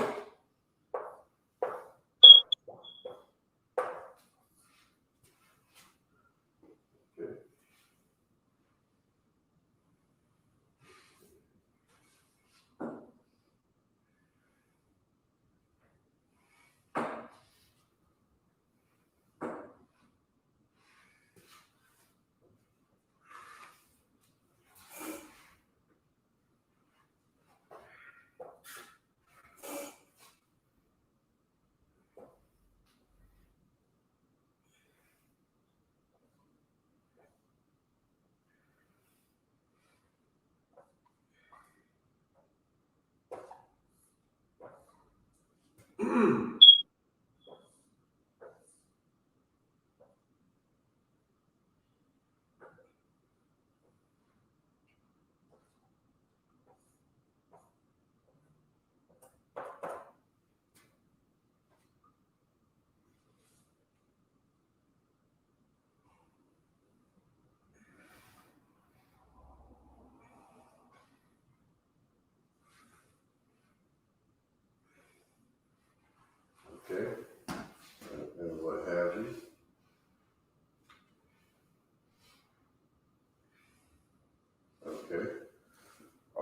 okay.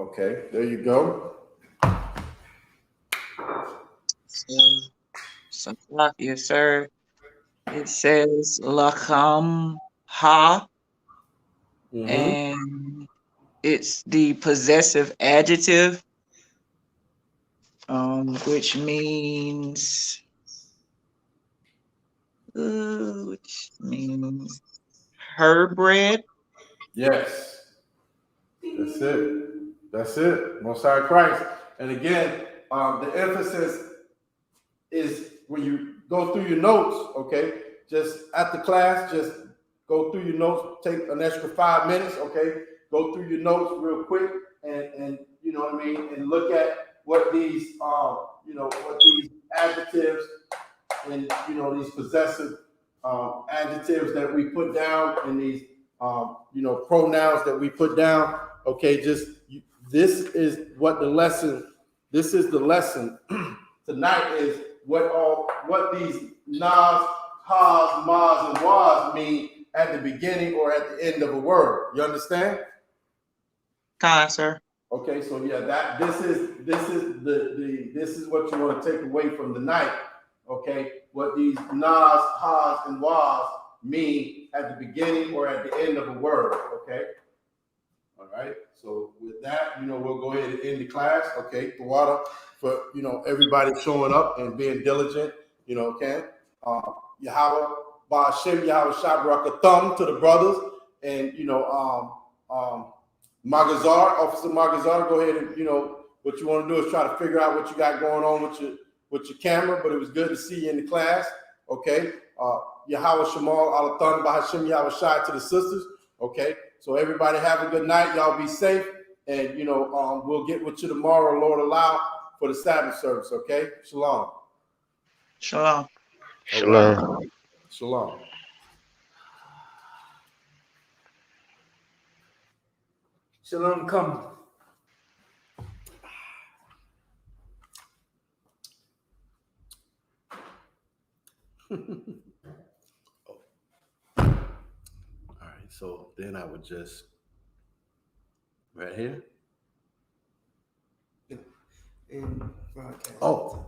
Okay, there you go. So, yes, sir. It says Lacham Ha, and it's the possessive adjective, which means her bread. Yes, that's it. That's it. Most High Christ. And again, the emphasis is when you go through your notes, okay, just at the class, just go through your notes, take an extra 5 minutes, okay, go through your notes real quick and you know what I mean, and look at what these what these adjectives and these possessive adjectives that we put down and these pronouns that we put down, okay, this is what the lesson, this is the lesson tonight is what these nas, has, mas, and was mean at the beginning or at the end of a word. You understand? Sir. Okay, so yeah, this is what you want to take away from the night. Okay, what these nas, has, and was mean at the beginning or at the end of a word. Okay. All right. So with that, we'll go ahead and end the class. Okay. The water for everybody showing up and being diligent. Okay. Yahweh, Ba'ashem, Yahweh Shabaraka thumb to the brothers, and Magazar, Officer Magazar, go ahead and what you want to do is try to figure out what you got going on with your camera. But it was good to see you in the class. Okay. Yahweh Shamal Alathon Ba'ashem Yahweh Shai to the sisters. Okay. So everybody have a good night. Y'all be safe. And, we'll get with you tomorrow, Lord allow, for the Sabbath service. Okay. Shalom. Shalom. Shalom. Right. Shalom. Shalom, come. All right. So then I would just right here. In broadcast. Oh.